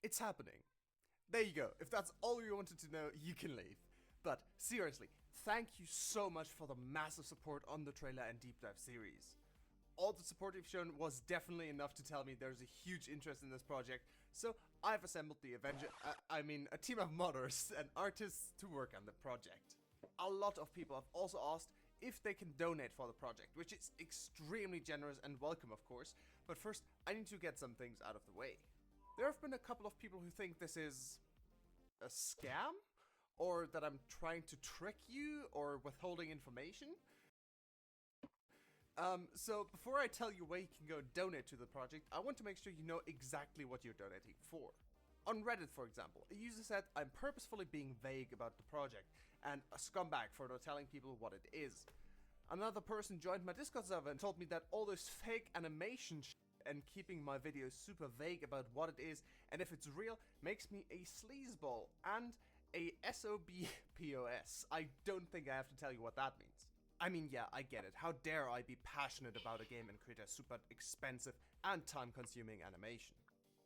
G: It's happening. There you go. If that's all you wanted to know, you can leave. But seriously, thank you so much for the massive support on the trailer and deep dive series. All the support you've shown was definitely enough to tell me there's a huge interest in this project, so I've assembled a team of modders and artists to work on the project. A lot of people have also asked if they can donate for the project, which is extremely generous and welcome, of course, but first I need to get some things out of the way. There have been a couple of people who think this is a scam, or that I'm trying to trick you, or withholding information. So before I tell you where you can go donate to the project, I want to make sure you know exactly what you're donating for. On Reddit, for example, a user said I'm purposefully being vague about the project, and a scumbag for not telling people what it is. Another person joined my Discord server and told me that all this fake animation and keeping my videos super vague about what it is and if it's real makes me a sleazeball and a SOBPOS. I don't think I have to tell you what that means. I mean, yeah, I get it. How dare I be passionate about a game and create a super expensive and time-consuming animation.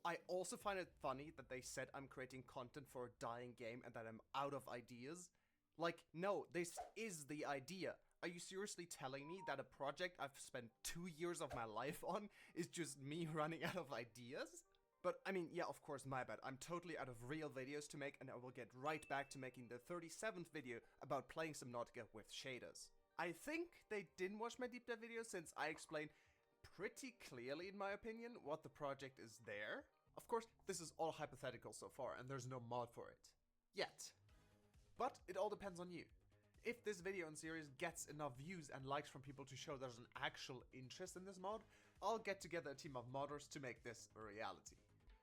G: I also find it funny that they said I'm creating content for a dying game and that I'm out of ideas. Like, no, this is the idea. Are you seriously telling me that a project I've spent 2 years of my life on is just me running out of ideas? But I mean, yeah, of course, my bad. I'm totally out of real videos to make, and I will get right back to making the 37th video about playing Subnautica with shaders. I think they didn't watch my deep dive video since I explained pretty clearly, in my opinion, what the project is there. Of course, this is all hypothetical so far, and there's no mod for it. Yet. But it all depends on you. If this video and series gets enough views and likes from people to show there's an actual interest in this mod, I'll get together a team of modders to make this a reality.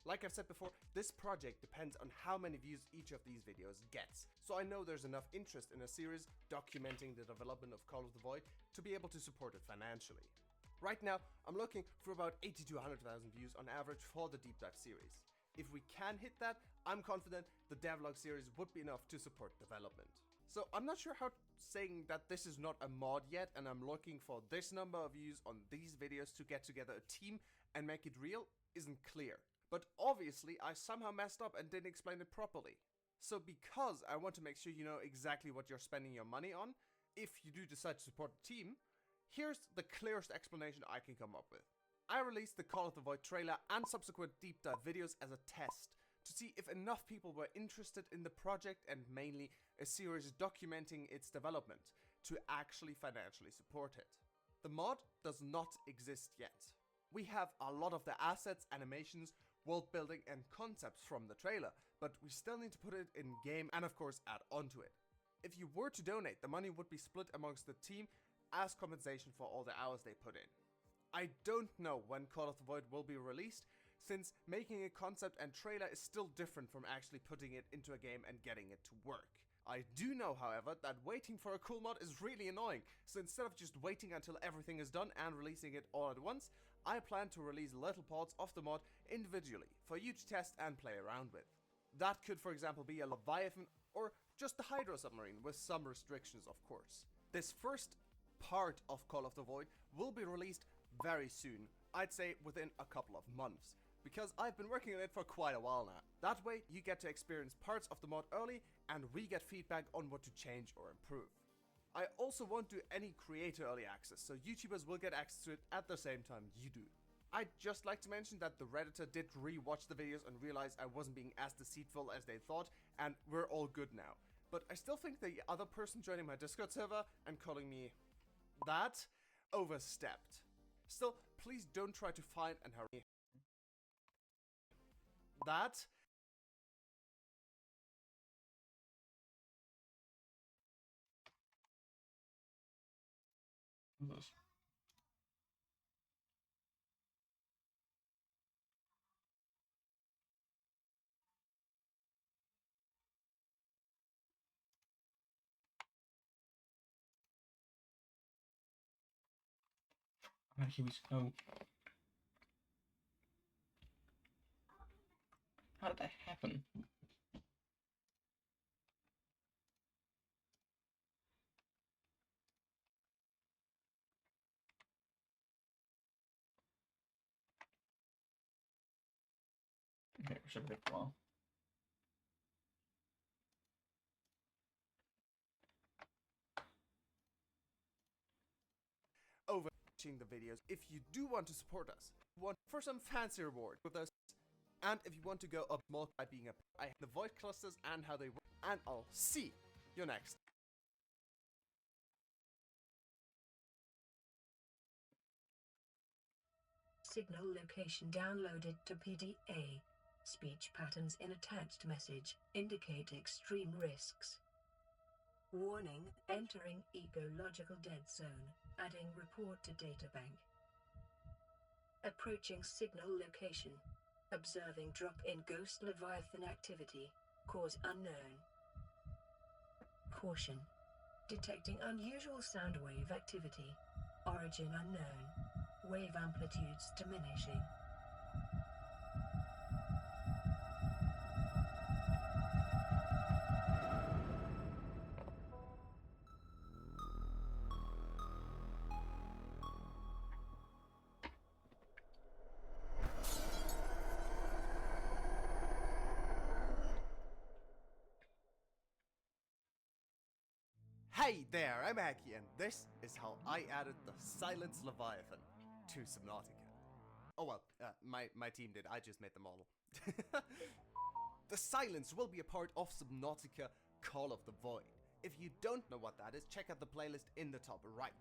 G: Like I've said before, this project depends on how many views each of these videos gets, so I know there's enough interest in a series documenting the development of Call of the Void to be able to support it financially. Right now, I'm looking for about 80 to 100,000 views on average for the Deep Dive series. If we can hit that, I'm confident the devlog series would be enough to support development. So I'm not sure how saying that this is not a mod yet and I'm looking for this number of views on these videos to get together a team and make it real isn't clear. But obviously I somehow messed up and didn't explain it properly. So because I want to make sure you know exactly what you're spending your money on, if you do decide to support the team, here's the clearest explanation I can come up with. I released the Call of the Void trailer and subsequent deep dive videos as a test to see if enough people were interested in the project and mainly a series documenting its development to actually financially support it. The mod does not exist yet. We have a lot of the assets, animations, world building and concepts from the trailer, but we still need to put it in game and of course add on to it. If you were to donate, the money would be split amongst the team as compensation for all the hours they put in. I don't know when Call of the Void will be released, since making a concept and trailer is still different from actually putting it into a game and getting it to work. I do know, however, that waiting for a cool mod is really annoying, so instead of just waiting until everything is done and releasing it all at once, I plan to release little parts of the mod individually for you to test and play around with. That could, for example, be a Leviathan or just the Hydro submarine, with some restrictions, of course. This first part of Call of the Void will be released very soon, I'd say within a couple of months, because I've been working on it for quite a while now. That way you get to experience parts of the mod early and we get feedback on what to change or improve. I also won't do any creator early access, so YouTubers will get access to it at the same time you do. I'd just like to mention that the Redditor did re-watch the videos and realize I wasn't being as deceitful as they thought, and we're all good now. But I still think the other person joining my Discord server and calling me that overstepped. Still, please don't try to find and hurry that.
A: This. And here we go. How did that happen? Okay, we should be a while.
G: Over watching the videos. If you do want to support us, want for some fancy reward with us, and if you want to go up more by being a I have the void clusters and how they work, and I'll see you next.
H: Signal location downloaded to PDA. Speech patterns in attached message indicate extreme risks. Warning, entering ecological dead zone. Adding report to databank. Approaching signal location. Observing drop-in ghost Leviathan activity. Cause unknown. Caution. Detecting unusual sound wave activity. Origin unknown. Wave amplitudes diminishing.
G: Hey there, I'm Aki, and this is how I added the Silence Leviathan to Subnautica. Oh well, my team did, I just made the model. The Silence will be a part of Subnautica Call of the Void. If you don't know what that is, check out the playlist in the top right.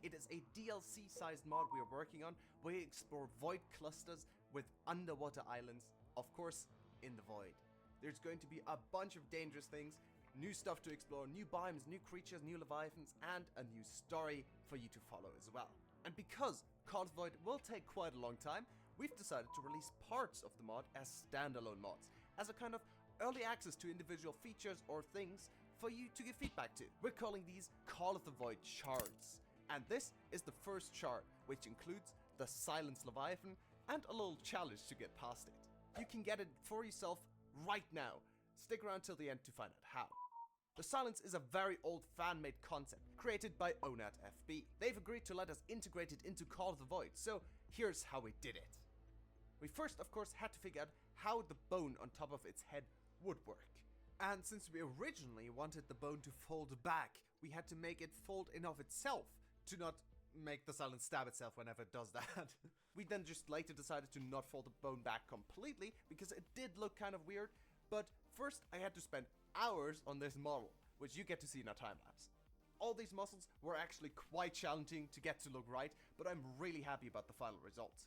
G: It is a DLC-sized mod we are working on, where we explore void clusters with underwater islands, of course, in the void. There's going to be a bunch of dangerous things, new stuff to explore, new biomes, new creatures, new leviathans, and a new story for you to follow as well. And because Call of the Void will take quite a long time, we've decided to release parts of the mod as standalone mods, as a kind of early access to individual features or things for you to give feedback to. We're calling these Call of the Void shards. And this is the first shard, which includes the Silence Leviathan and a little challenge to get past it. You can get it for yourself right now. Stick around till the end to find out how. The Silence is a very old fan-made concept created by Onat FB. They've agreed to let us integrate it into Call of the Void, so here's how we did it. We first, of course, had to figure out how the bone on top of its head would work. And since we originally wanted the bone to fold back, we had to make it fold in of itself to not make the Silence stab itself whenever it does that. We then just later decided to not fold the bone back completely because it did look kind of weird, but first I had to spend hours on this model, which you get to see in our time-lapse. All these muscles were actually quite challenging to get to look right, but I'm really happy about the final result.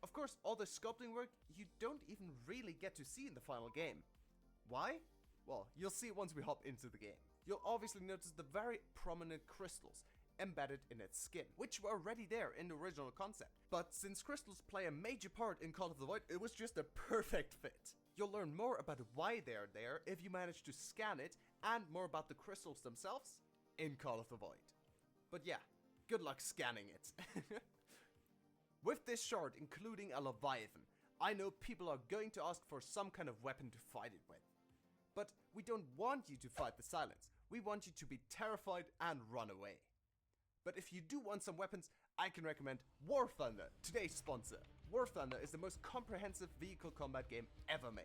G: Of course, all the sculpting work you don't even really get to see in the final game. Why? Well, you'll see it once we hop into the game. You'll obviously notice the very prominent crystals embedded in its skin, which were already there in the original concept. But since crystals play a major part in Call of the Void, it was just a perfect fit. You'll learn more about why they're there if you manage to scan it, and more about the crystals themselves in Call of the Void. But yeah, good luck scanning it. With this shard including a Leviathan, I know people are going to ask for some kind of weapon to fight it with. But we don't want you to fight the Silence, we want you to be terrified and run away. But if you do want some weapons, I can recommend War Thunder, today's sponsor. War Thunder is the most comprehensive vehicle combat game ever made.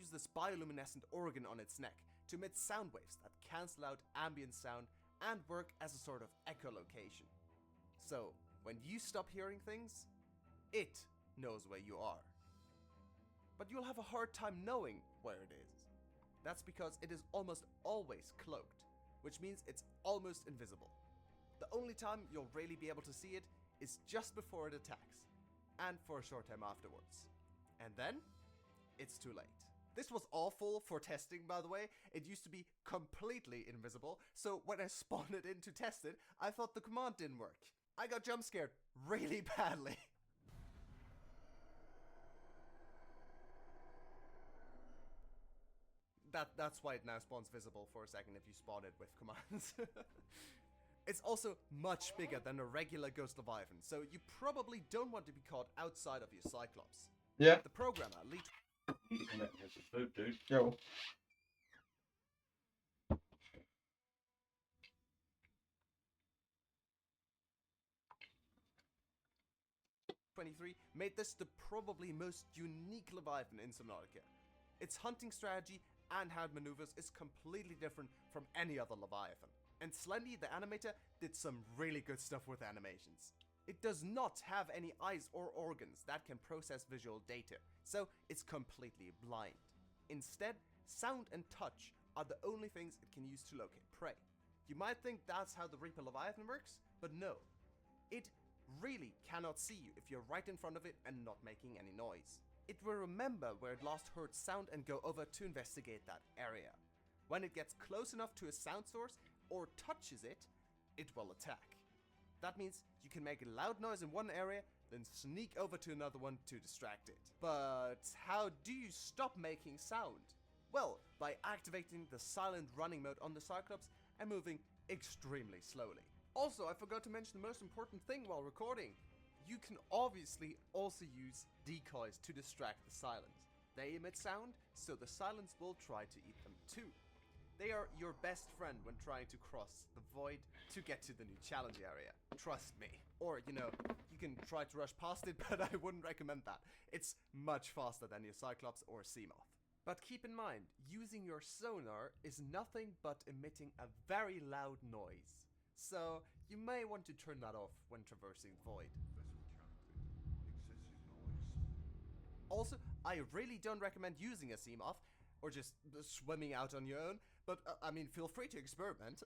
G: Use this bioluminescent organ on its neck to emit sound waves that cancel out ambient sound and work as a sort of echolocation. So, when you stop hearing things, it knows where you are. But you'll have a hard time knowing where it is. That's because it is almost always cloaked, which means it's almost invisible. The only time you'll really be able to see it is just before it attacks, and for a short time afterwards. And then, it's too late. This was awful for testing, by the way. It used to be completely invisible, so when I spawned it in to test it, I thought the command didn't work. I got jump scared really badly. that's why it now spawns visible for a second if you spawn it with commands. It's also much bigger than a regular Ghost Leviathan, so you probably don't want to be caught outside of your Cyclops.
A: Yeah.
G: The programmer, Lee
F: Here's some food, dude.
A: Yo.
G: 23 made this the probably most unique Leviathan in Subnautica. Its hunting strategy and how it maneuvers is completely different from any other Leviathan. And Slendy, the animator, did some really good stuff with animations. It does not have any eyes or organs that can process visual data, so it's completely blind. Instead, sound and touch are the only things it can use to locate prey. You might think that's how the Reaper Leviathan works, but no. It really cannot see you if you're right in front of it and not making any noise. It will remember where it last heard sound and go over to investigate that area. When it gets close enough to a sound source or touches it, it will attack. That means you can make a loud noise in one area, then sneak over to another one to distract it. But how do you stop making sound? Well, by activating the silent running mode on the Cyclops and moving extremely slowly. Also, I forgot to mention the most important thing while recording. You can obviously also use decoys to distract the Silence. They emit sound, so the Silence will try to eat them too. They are your best friend when trying to cross the void to get to the new challenge area. Trust me. Or, you know, you can try to rush past it, but I wouldn't recommend that. It's much faster than your Cyclops or Seamoth. But keep in mind, using your sonar is nothing but emitting a very loud noise. So, you may want to turn that off when traversing the void. Also, I really don't recommend using a Seamoth, or just swimming out on your own, but I mean, feel free to experiment.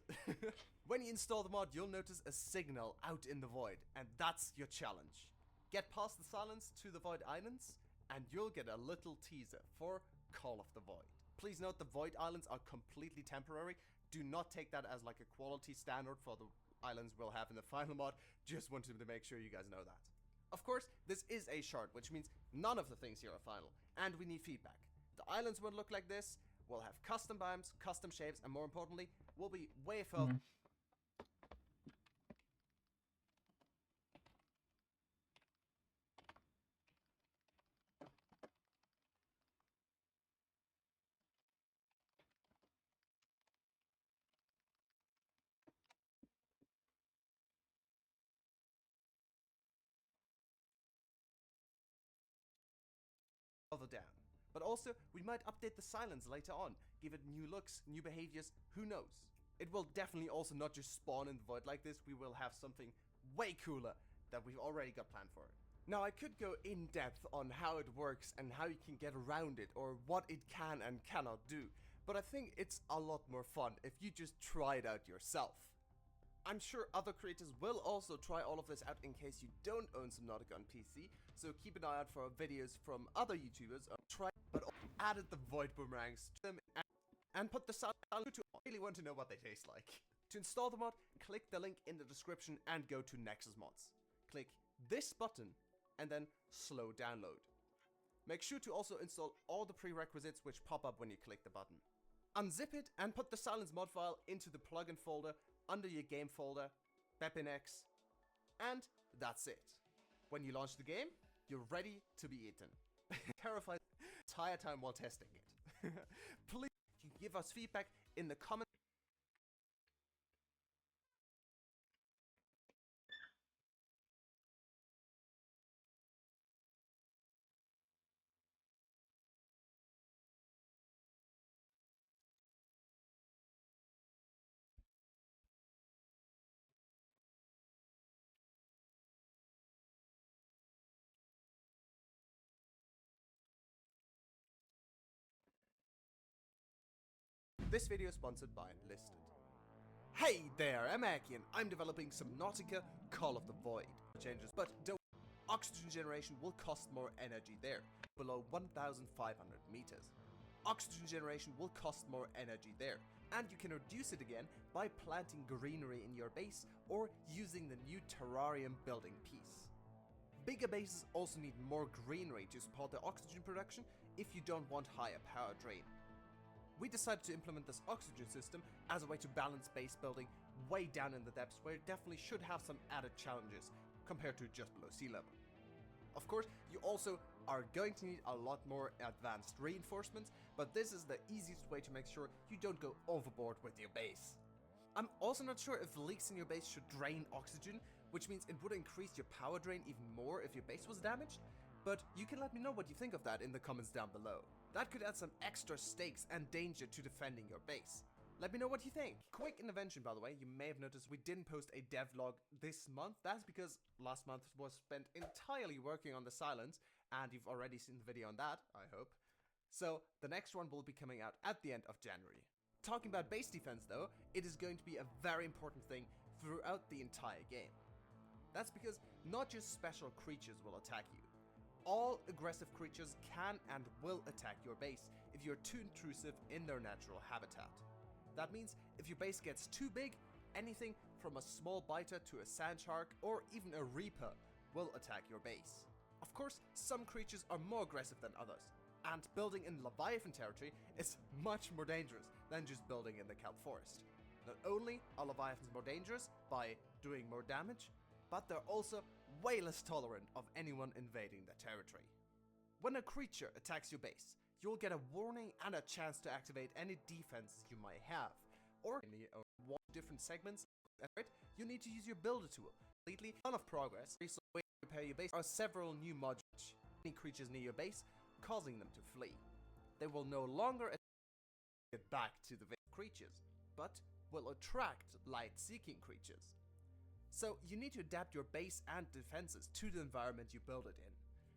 G: When you install the mod, you'll notice a signal out in the void, and that's your challenge. Get past the Silence to the Void Islands, and you'll get a little teaser for Call of the Void. Please note the Void Islands are completely temporary. Do not take that as like a quality standard for the islands we'll have in the final mod. Just wanted to make sure you guys know that. Of course, this is a shard, which means none of the things here are final, and we need feedback. The islands won't look like this, we'll have custom biomes, custom shapes, and more importantly, we'll be way further. Down. But also, we might update the Silence later on, give it new looks, new behaviors, who knows. It will definitely also not just spawn in the void like this, we will have something way cooler that we've already got planned for it. Now, I could go in depth on how it works and how you can get around it, or what it can and cannot do, but I think it's a lot more fun if you just try it out yourself. I'm sure other creators will also try all of this out in case you don't own Subnautica on PC, so keep an eye out for videos from other YouTubers but added the void boomerangs to them and put the sound to really want to know what they taste like. To install the mod, click the link in the description and go to Nexus Mods. Click this button and then slow download. Make sure to also install all the prerequisites which pop up when you click the button. Unzip it and put the Silence mod file into the plugin folder under your game folder, BepInEx, and that's it. When you launch the game, you're ready to be eaten. Terrified the entire time while testing it. Please give us feedback in the comments. This video is sponsored by Enlisted. Hey there, I'm Aki and I'm developing Subnautica Call of the Void. Changes, but don't. Oxygen generation will cost more energy there, below 1,500 meters. Oxygen generation will cost more energy there, and you can reduce it again by planting greenery in your base or using the new terrarium building piece. Bigger bases also need more greenery to support the oxygen production if you don't want higher power drain. we decided to implement this oxygen system as a way to balance base building way down in the depths, where it definitely should have some added challenges compared to just below sea level. Of course, you also are going to need a lot more advanced reinforcements, but this is the easiest way to make sure you don't go overboard with your base. I'm also not sure if leaks in your base should drain oxygen, which means it would increase your power drain even more if your base was damaged, but you can let me know what you think of that in the comments down below. That could add some extra stakes and danger to defending your base. Let me know what you think. Quick intervention, by the way, you may have noticed we didn't post a devlog this month. That's because last month was spent entirely working on the Silence, and you've already seen the video on that, I hope. So the next one will be coming out at the end of January. Talking about base defense though, it is going to be a very important thing throughout the entire game. That's because not just special creatures will attack you. All aggressive creatures can and will attack your base if you're too intrusive in their natural habitat. That means if your base gets too big, anything from a small biter to a sand shark or even a reaper will attack your base. Of course, some creatures are more aggressive than others, and building in Leviathan territory is much more dangerous than just building in the Kelp Forest. Not only are Leviathans more dangerous by doing more damage, but they're also way less tolerant of anyone invading their territory. When a creature attacks your base, you'll get a warning and a chance to activate any defenses you might have, or in one different segments. You need to use your builder tool. Completely ton of progress. So way to repair your base are several new modules. Any creatures near your base, causing them to flee. They will no longer get back to the creatures, but will attract light-seeking creatures. So you need to adapt your base and defenses to the environment you build it in.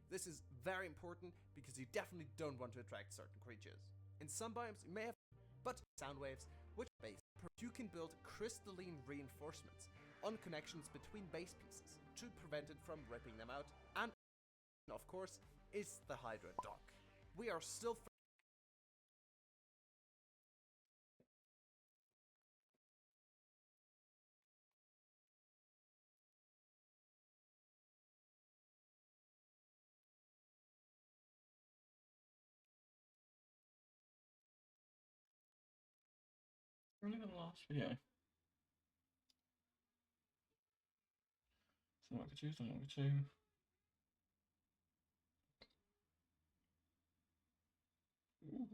G: This is very important because you definitely don't want to attract certain creatures. In some biomes you may have but sound waves, which base you can build crystalline reinforcements on connections between base pieces to prevent it from ripping them out, and of course is the Hydra dock. We are still
A: Really the last video. Some longer two, some longer two. Ooh.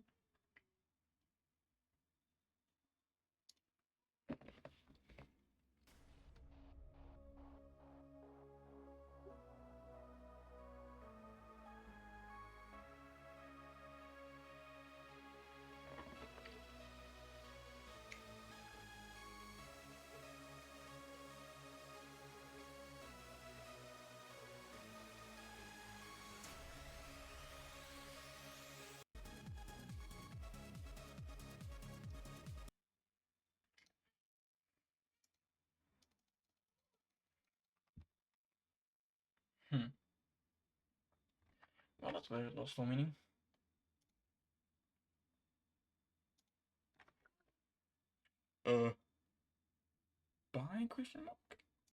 A: Well, that's where it lost all meaning. Bye, question mark?